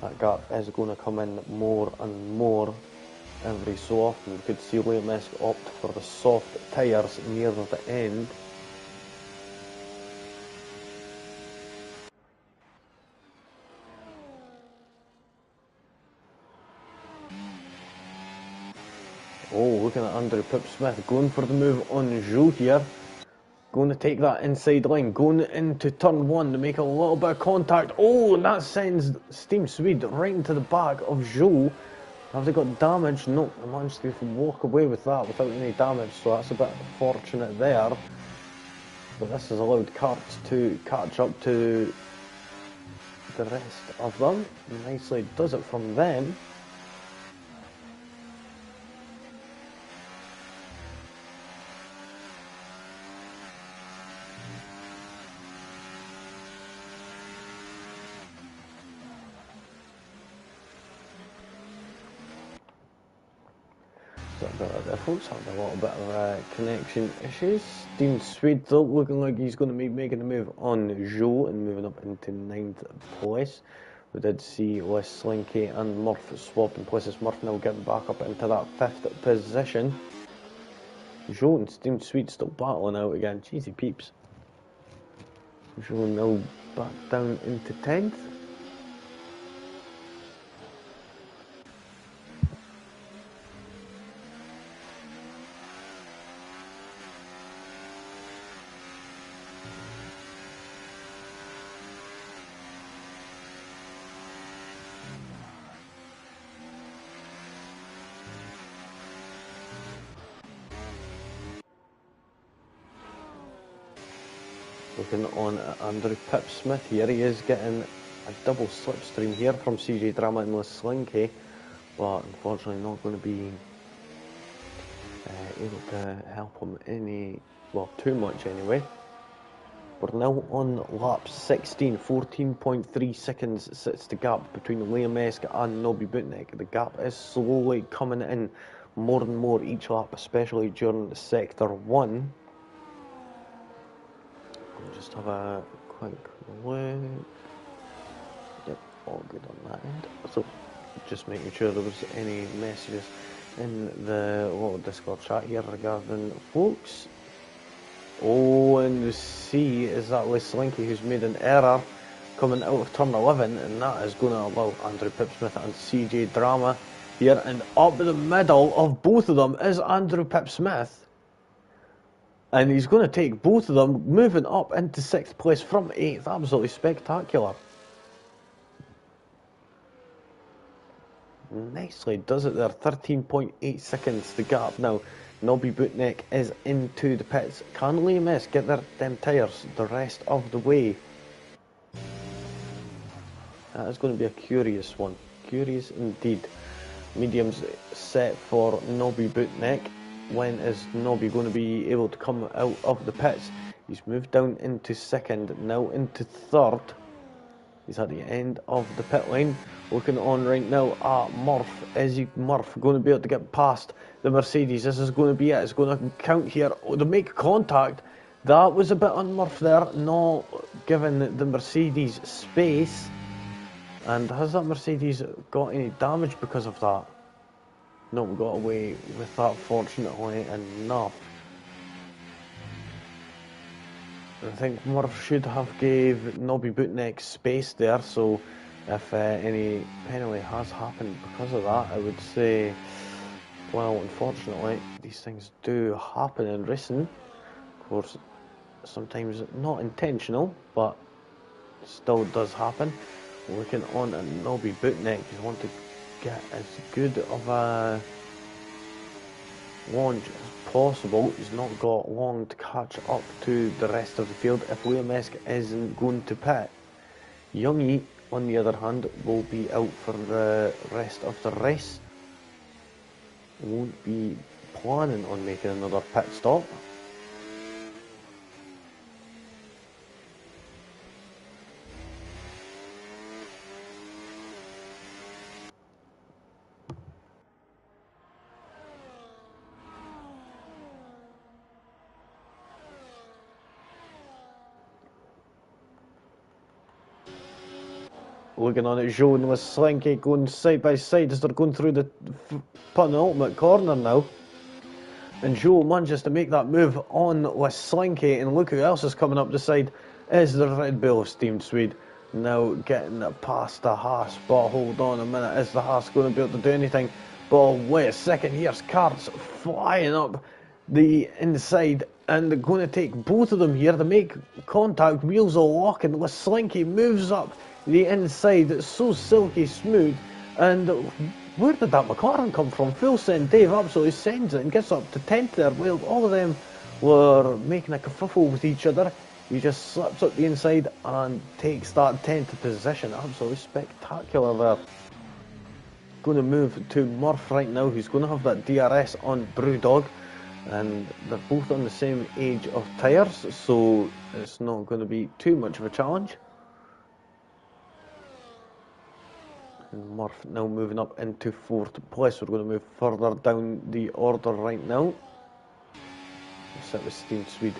That gap is going to come in more and more every so often. We could see William Esk opt for the soft tyres near the end. Oh, looking at Andrew Pip Smith going for the move on Joe here. Going to take that inside line, going into turn 1 to make a little bit of contact. Oh, and that sends Steam Swede right into the back of Joe. Have they got damage? No, I managed to walk away with that without any damage, so that's a bit fortunate there. But this has allowed karts to catch up to the rest of them. Nicely does it from them. The folks having a little bit of connection issues. Steam Swede though looking like he's going to be making a move on Joe and moving up into 9th place. We did see Weslinki and Murph swapping places. Murph now getting back up into that 5th position. Joe and Steam Swede still battling out again. Cheesy peeps. Joe now back down into 10th. Looking on at Andrew Pipsmith here, he is getting a double slipstream here from CJ Drama and Slinky, but unfortunately not going to be able to help him too much anyway. We're now on lap 16, 14.3 seconds sits the gap between Liam Esk and Nobby Butnick. The gap is slowly coming in more and more each lap, especially during sector 1. I'll just have a quick look. Yep, all good on that end. So, just making sure there was any messages in the little Discord chat here regarding folks. Oh, and you see is that Slinky who's made an error coming out of turn 11, and that is going to allow Andrew Pipsmith and CJ Drama here, and up the middle of both of them is Andrew Pipsmith. And he's going to take both of them, moving up into 6th place from 8th. Absolutely spectacular. Nicely does it there. 13.8 seconds the gap now. Nobby Butnick is into the pits. Can Liam Esk get them tyres the rest of the way? That is going to be a curious one. Curious indeed. Mediums set for Nobby Butnick. When is Nobby going to be able to come out of the pits? He's moved down into 2nd, now into 3rd. He's at the end of the pit lane. Looking on right now at Murph. Is Murph going to be able to get past the Mercedes? This is going to be it. It's going to count here. Oh, they make contact. That was a bit on Murph there, not giving the Mercedes space. And has that Mercedes got any damage because of that? No, we got away with that fortunately enough. I think Murph should have gave Nobby Butnick space there, so if any penalty has happened because of that, I would say, well, unfortunately, these things do happen in racing. Of course, sometimes not intentional, but still does happen. Looking on at Nobby Butnick, you want to get as good of a launch as possible. He's not got long to catch up to the rest of the field if Liam Esk isn't going to pit. Youngie, on the other hand, will be out for the rest of the race. Won't be planning on making another pit stop. Looking on at Joe and Slinky going side by side as they're going through the penultimate corner now. And Joe manages to make that move on with Slinky, and look who else is coming up the side is the Red Bull of Steamed Swede. Now getting past the Haas, but hold on a minute, is the Haas going to be able to do anything? But wait a second, here's Karts flying up the inside, and they're going to take both of them here to make contact. Wheels are locking, Slinky moves up the inside, it's so silky smooth, and where did that McLaren come from? Full send Dave absolutely sends it and gets up to 10th there. Well, all of them were making a kerfuffle with each other. He just slips up the inside and takes that 10th position. Absolutely spectacular there. Going to move to Murph right now, who's going to have that DRS on Brewdog, and they're both on the same age of tyres, so it's not going to be too much of a challenge. And Murph now moving up into 4th place. We're going to move further down the order right now. We'll sit with Steamed Swede.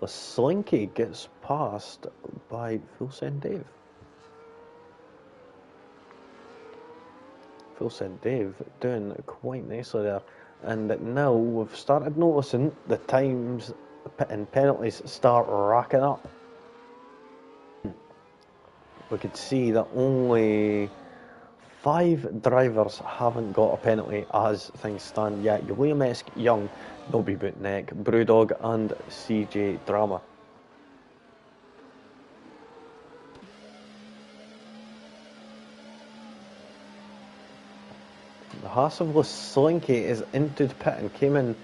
Slinky gets passed by Full Send Dave. Full Send Dave doing quite nicely there. And now we've started noticing the times and penalties start racking up. We could see that only 5 drivers haven't got a penalty as things stand yet. Liam Esk, Young, Nobby Butnick, Brewdog and CJ Drama. The Hasselblad Slinky is into the pit and came in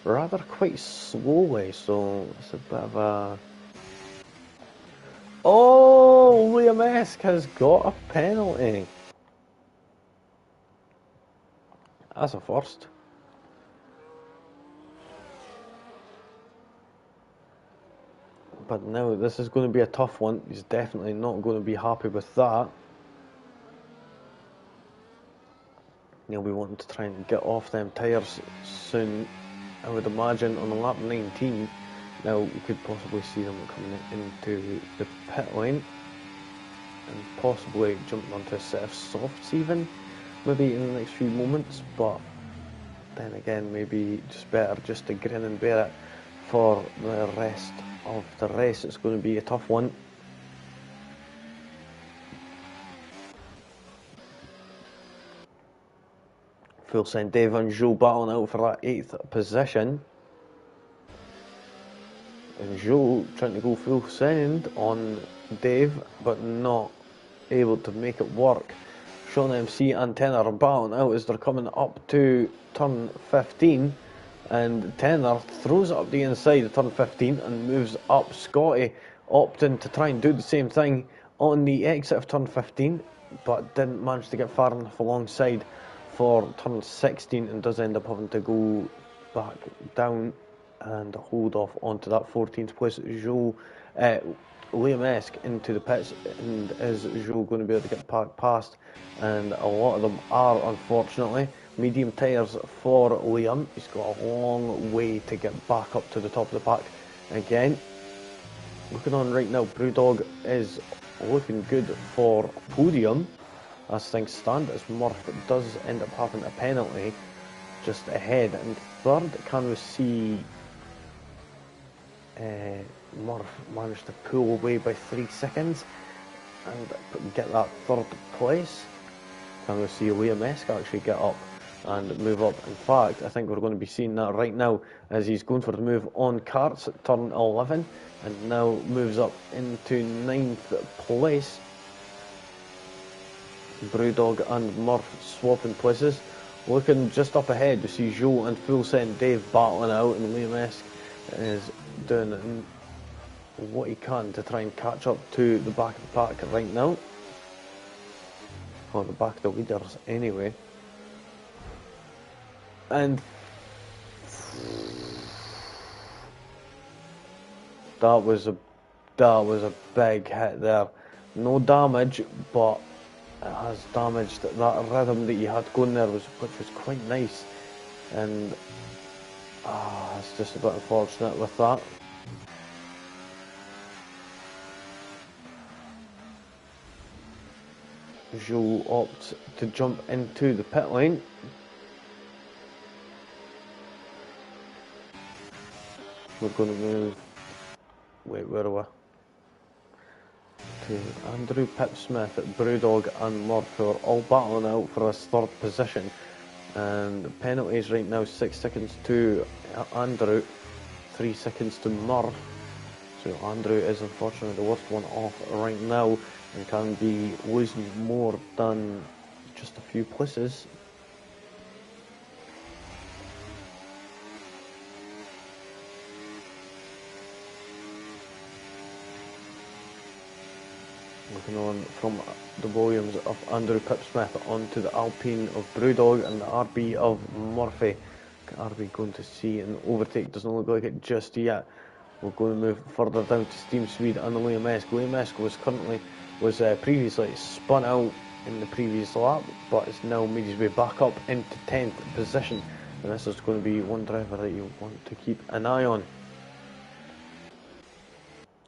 rather quite slowly, so it's a bit of a... Oh, Liam Esk has got a penalty. That's a first. But now this is going to be a tough one. He's definitely not going to be happy with that. He'll be wanting to try and get off them tyres soon, I would imagine, on the lap 19. Now we could possibly see them coming into the pit lane and possibly jumping onto a set of softs even, maybe in the next few moments, but then again maybe just better just to grin and bear it for the rest of the race. It's going to be a tough one. Full send Dave and Joe battling out for that 8th position. And Joe trying to go full send on Dave, but not able to make it work. Sean MC and Tenor are battling out as they're coming up to turn 15. And Tenor throws it up the inside of turn 15 and moves up. Scotty opting to try and do the same thing on the exit of turn 15, but didn't manage to get far enough alongside for turn 16 and does end up having to go back down and hold off onto that 14th place. Joe, Liam Esk into the pits, and is Joe going to be able to get past? And a lot of them are, unfortunately. Medium tyres for Liam. He's got a long way to get back up to the top of the pack again. Looking on right now, Brewdog is looking good for podium as things stand, as Murph does end up having a penalty just ahead. And third, can we see Murph managed to pull away by 3 seconds and get that third place? Can we see Liam Esk actually get up and move up? In fact, I think we're going to be seeing that right now as he's going for the move on karts at turn 11 and now moves up into 9th place. Brewdog and Murph swapping places. Looking just up ahead, we see Joe and Full Send Dave battling out, and Liam Esk is doing what he can to try and catch up to the back of the pack right now. Or the back of the leaders anyway. And that was a big hit there. No damage, but it has damaged that rhythm that you had going there, which was quite nice. And it's just a bit unfortunate with that. Joe opts to jump into the pit lane. We're going to move... Wait, where are we? To Andrew, Pipsmith, Brewdog and Murph, who are all battling out for this third position. And the penalties right now, 6 seconds to Andrew, 3 seconds to Murph. So Andrew is unfortunately the worst one off right now and can be losing more than just a few places. Looking on from the Williams of Andrew Pipsmith onto the Alpine of Brewdog and the RB of Murphy. RB going to see an overtake, doesn't look like it just yet. We're going to move further down to Steam Swede and the Liam Esk. Liam Esk was previously spun out in the previous lap, but has now made his way back up into 10th position. And this is going to be one driver that you want to keep an eye on.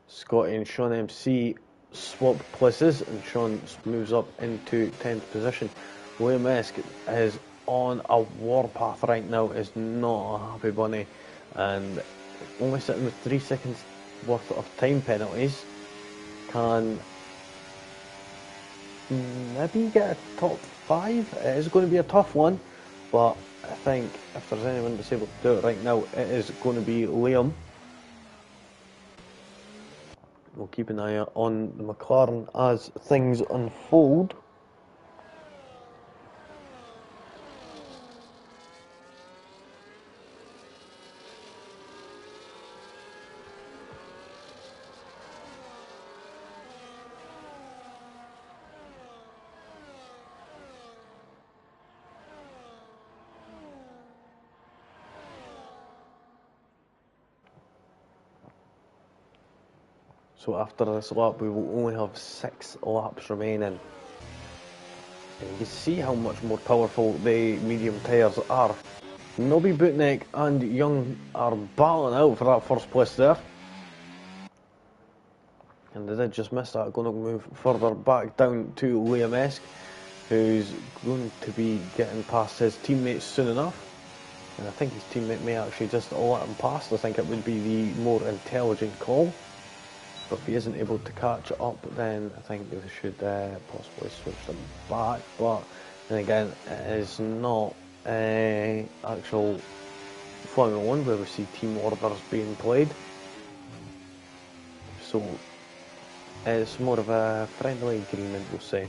Scotty and Sean MC swap places, and Sean moves up into 10th position. Liam Esk is on a warpath right now, is not a happy bunny, and only sitting with 3 seconds worth of time penalties. Can maybe get a top 5. It is going to be a tough one, but I think if there's anyone that's able to do it right now, it is going to be Liam. We'll keep an eye on the McLaren as things unfold. So after this lap, we will only have 6 laps remaining. And you can see how much more powerful the medium tyres are. Nobby Bootneck and Young are battling out for that first place there. And they did just miss that, going to move further back down to Liam-esque, who's going to be getting past his teammates soon enough. And I think his teammate may actually just let him past. I think it would be the more intelligent call. But if he isn't able to catch up, then I think they should possibly switch them back. But then again, it is not actual Formula 1 where we see team orders being played. So it's more of a friendly agreement, we'll say,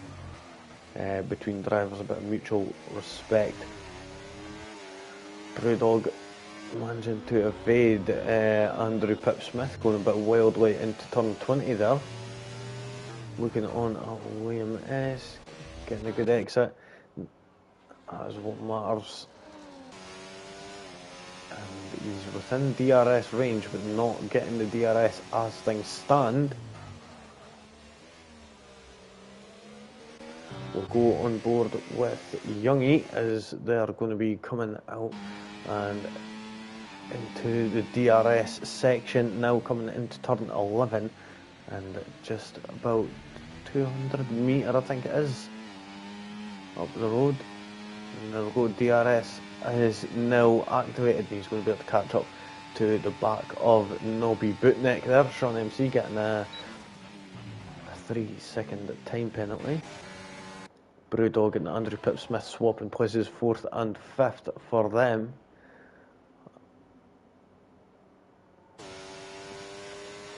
between drivers, a bit of mutual respect. Brewdog managing to evade Andrew Pip-Smith, going a bit wildly into turn 20 there. Looking on at Liam-esque, getting a good exit. That is what matters. And he's within DRS range, but not getting the DRS as things stand. We'll go on board with Youngie as they're going to be coming out and into the DRS section, now coming into turn 11, and just about 200 metre I think it is up the road, and the road DRS is now activated. He's going to be able to catch up to the back of Nobby Bootneck there. Sean MC getting a 3-second time penalty. Brewdog and Andrew Pip-Smith swapping places 4th and 5th for them.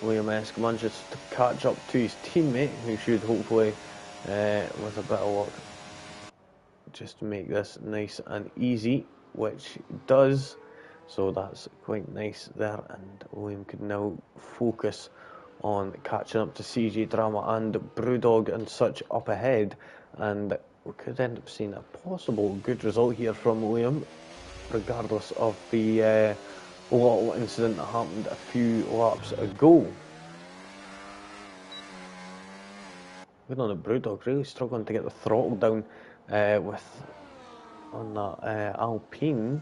Liam-esque manages to catch up to his teammate, who should hopefully, with a bit of luck, just make this nice and easy, which does. So that's quite nice there, and Liam could now focus on catching up to CJ Drama and Brewdog and such up ahead, and we could end up seeing a possible good result here from Liam, regardless of the little incident that happened a few laps ago. Good on the Brewdog, really struggling to get the throttle down on that Alpine.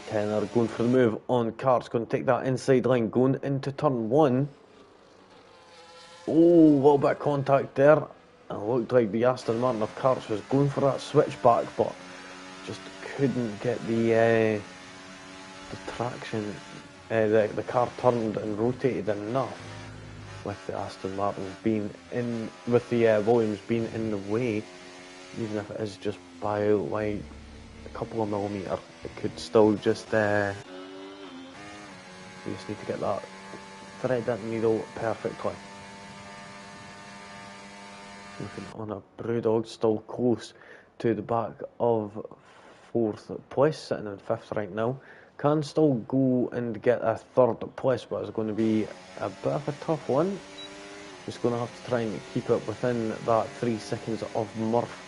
Tenner going for the move on Cart's going to take that inside line, going into turn 1. Oh, a little bit of contact there. It looked like the Aston Martin of Cart's was going for that switchback, but just couldn't get the traction. The car turned and rotated enough with the Aston Martin being in, with the Williams being in the way, even if it is just by like a couple of millimetres, it could still just you just need to get that thread that needle perfectly. Looking on a Brewdog, still close to the back of 4th place, sitting in 5th right now. Can still go and get a 3rd place, but it's going to be a bit of a tough one. Just going to have to try and keep it within that 3 seconds of Murph,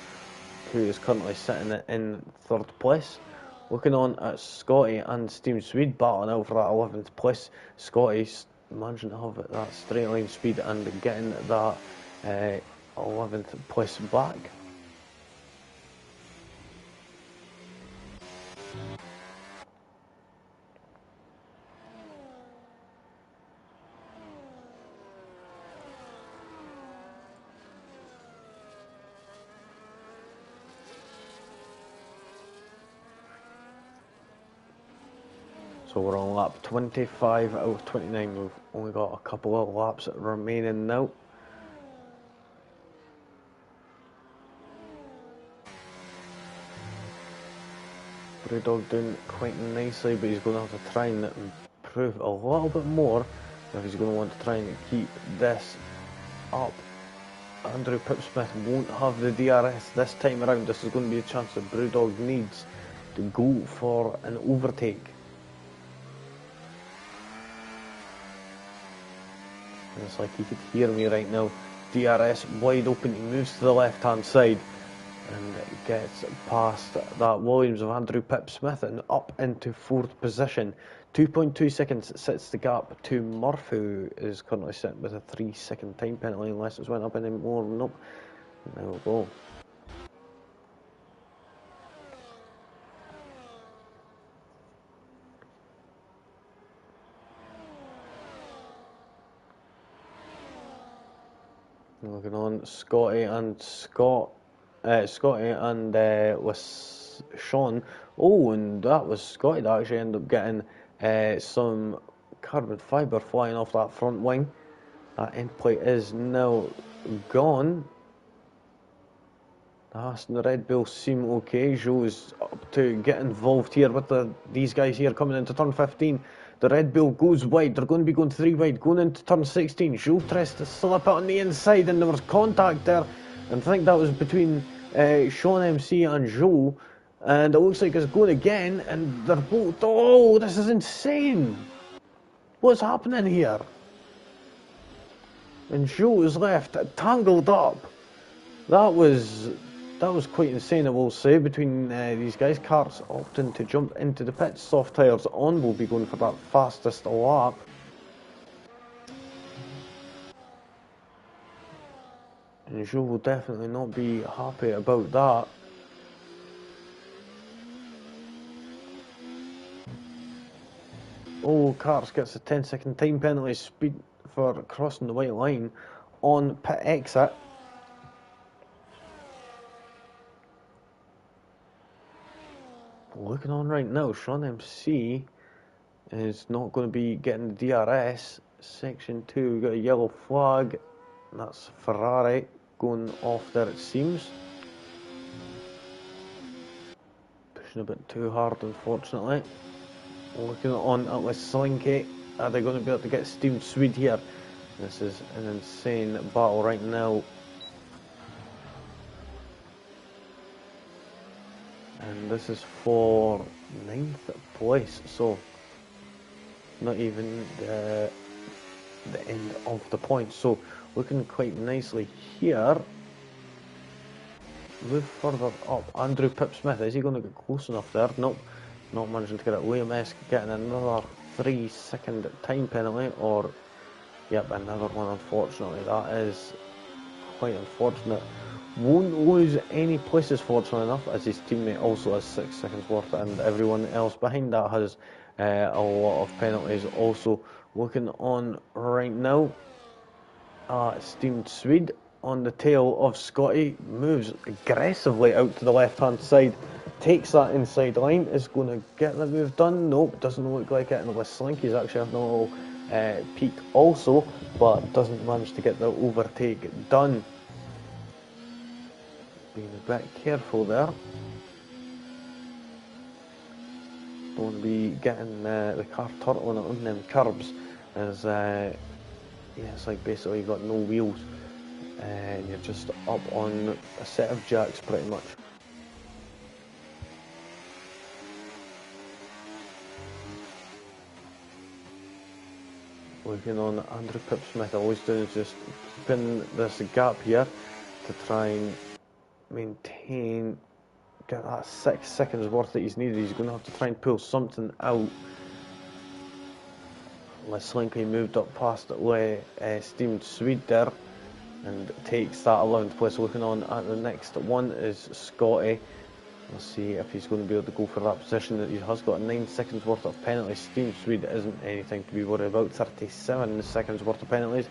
who is currently sitting in 3rd place. Looking on at Scotty and Steam Swede battling out for that 11th place. Scotty managing to have that straight line speed and getting that 11th place back. So we're on lap 25 out of 29. We've only got a couple of laps remaining now. Brewdog doing quite nicely, but he's going to have to try and improve a little bit more if he's going to want to try and keep this up. Andrew Pip-Smith won't have the DRS this time around. This is going to be a chance that Brewdog needs to go for an overtake. And it's like he could hear me right now. DRS wide open. He moves to the left hand side and gets past that Williams of Andrew Pip Smith and up into fourth position. 2.2 seconds sets the gap to Murph, who is currently sitting with a 3-second time penalty unless it's went up anymore. Nope. There we go. Looking on Scotty and with Sean. Oh, and that was Scotty that actually ended up getting some carbon fibre flying off that front wing. That end plate is now gone. The Haas and the Red Bull seem okay. Joe is up to get involved here with these guys here coming into turn 15. The Red Bull goes wide. They're going to be going 3 wide. Going into turn 16. Joe tries to slip it on the inside and there was contact there. And I think that was between Sean MC and Joe. And it looks like it's going again. And they're both... Oh, this is insane. What's happening here? And Joe is left tangled up. That was quite insane, I will say, between these guys. Karts opting to jump into the pits. Soft tyres on will be going for that fastest lap. And Joe will definitely not be happy about that. Oh, Karts gets a 10-second time penalty speed for crossing the white line on pit exit. Looking on right now, Sean MC is not going to be getting the DRS. Section 2, we've got a yellow flag. That's Ferrari going off there, it seems. Pushing a bit too hard, unfortunately. Looking on Atlas Slinky. Are they going to be able to get Steam Swede here? This is an insane battle right now. And this is for 9th place, so not even the end of the point. So looking quite nicely here. Move further up. Andrew Pip Smith, is he going to get close enough there? Nope, not managing to get it. Liam Esk getting another 3-second time penalty, or yep, another one, unfortunately. That is quite unfortunate. Won't lose any places, fortunately enough, as his teammate also has 6 seconds worth, and everyone else behind that has a lot of penalties also. Looking on right now, Steamed Swede on the tail of Scotty, moves aggressively out to the left hand side, takes that inside line, is going to get the move done. Nope, doesn't look like it, unless Slinky's actually having a little peak also, but doesn't manage to get the overtake done. Being a bit careful there. Don't want to be getting the car turtling on them curbs, as yeah, it's like basically you've got no wheels and you're just up on a set of jacks pretty much. Looking on Andrew Pip Smith, all he's doing is just keeping this gap here to try and maintain, get that 6 seconds worth that he's needed. He's going to have to try and pull something out. Unless Slinky moved up past Steamed Swede there and takes that 11th place. Looking on at the next one is Scotty. We'll see if he's going to be able to go for that position. He has got 9 seconds worth of penalties. Steamed Swede isn't anything to be worried about. 37 seconds worth of penalties.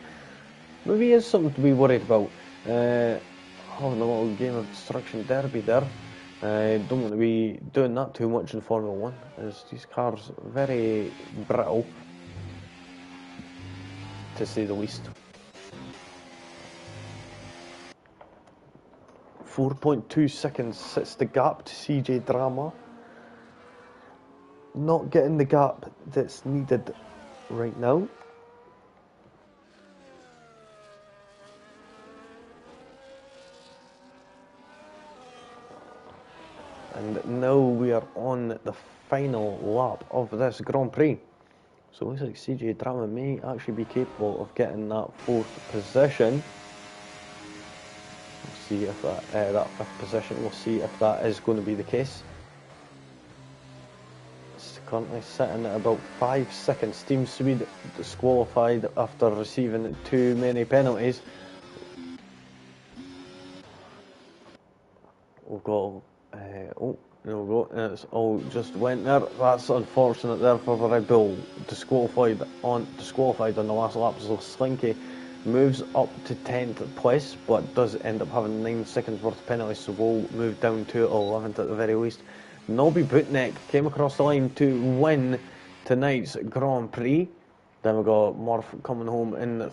Maybe is something to be worried about. Having a little game of destruction derby there. Don't want to be doing that too much in Formula 1, as these cars are very brittle, to say the least. 4.2 seconds sits the gap to CJ Drama. Not getting the gap that's needed right now. And now we are on the final lap of this Grand Prix. So it looks like CJ Drama may actually be capable of getting that 4th position. see if that fifth position, we'll see if that is going to be the case. It's currently sitting at about 5 seconds. Team Swede disqualified after receiving too many penalties. We've got, oh, there we go, it's all just went there. That's unfortunate there for the Red Bull. Disqualified on the last lap. So Slinky moves up to 10th place, but does end up having 9 seconds worth of penalties, so we'll move down to 11th at the very least. Nobby Bootneck came across the line to win tonight's Grand Prix. Then we got Murph coming home in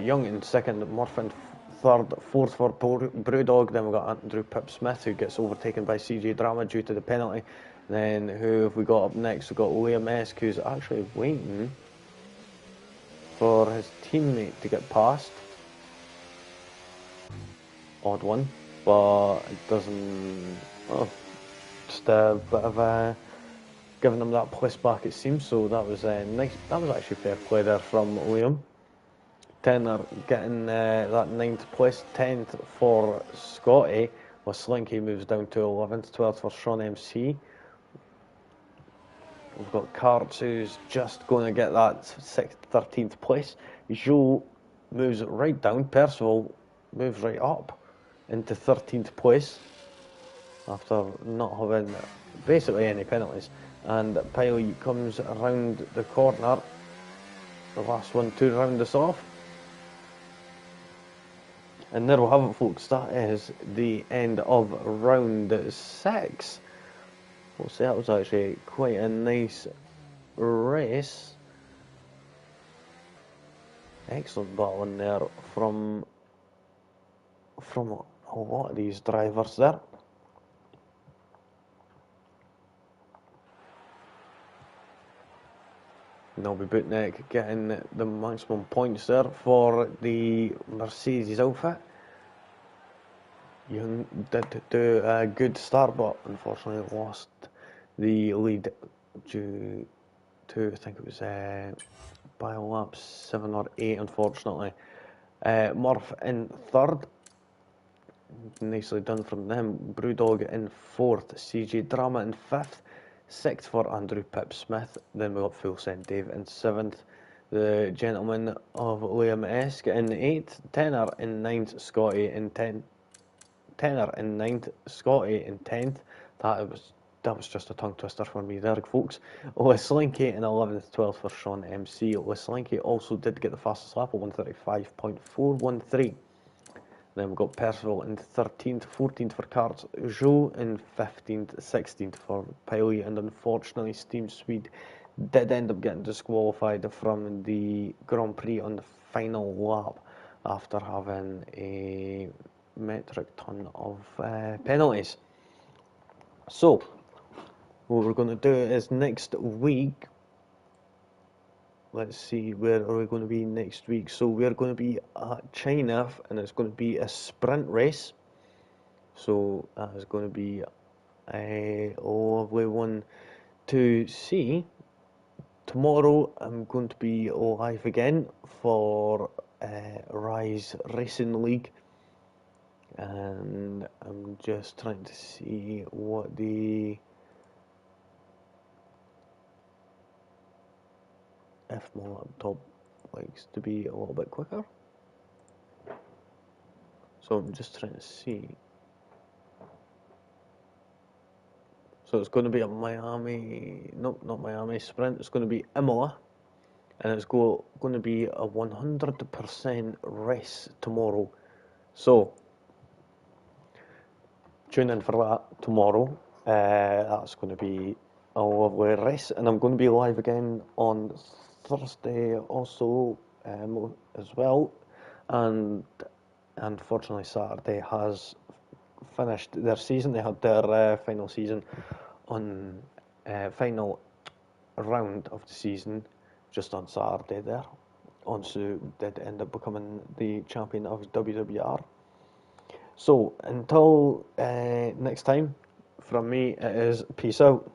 Young in second, Murph in third, fourth for Brewdog. Then we got Andrew Pip-Smith, who gets overtaken by CJ Drama due to the penalty. Then who have we got up next? We've got Liam Esk, who's actually waiting for his teammate to get past. Odd one, but it doesn't. Oh, just a bit of giving him that place back, it seems. So that was nice. That was actually fair play there from Liam. Tenner getting that 9th place, 10th for Scotty, while Slinky moves down to 11th, 12th for Sean MC. We've got Karts, who's just going to get that 13th place. Joe moves right down. Percival moves right up into 13th place after not having basically any penalties. And Piley comes around the corner, the last one to round us off. And there we have it, folks. That is the end of round 6. We'll say that was actually quite a nice race. Excellent battling there from a lot of these drivers there. Nobby Bootneck getting the maximum points there for the Mercedes outfit. Young did do a good start, but unfortunately lost the lead due to, I think it was by a lap 7 or 8, unfortunately. Murph in third. Nicely done from them. Brewdog in fourth. CJ Drama in fifth. 6th for Andrew Pip-Smith. Then we got Full Send Dave in 7th. The gentleman of Liam Esk in 8th. Tenner in 9th. Scotty in 10th. Tenner in 9th. Scotty in 10th. That was just a tongue twister for me there, folks. Slinky in 11th. 12th for Sean MC. Slinky also did get the fastest lap of 1:35.413. Then we've got Percival in 13th, 14th for Karts, Joe in 15th, 16th for Piley, and unfortunately Team Swede did end up getting disqualified from the Grand Prix on the final lap after having a metric ton of penalties. So, what we're going to do is next week, let's see, where are we going to be next week? So we're going to be at China, and it's going to be a sprint race. So that is going to be a lovely one to see. Tomorrow I'm going to be live again for Rise Racing League. And I'm just trying to see what if my laptop likes to be a little bit quicker. So I'm just trying to see. So it's going to be a Miami, nope, not Miami sprint. It's going to be Imola, and it's going to be a 100% race tomorrow. So tune in for that tomorrow. That's going to be a lovely race, and I'm going to be live again on Thursday also as well, and unfortunately Saturday has finished their season. They had their final season on final round of the season just on Saturday there. Onsu did end up becoming the champion of WWR. So until next time, from me it is peace out.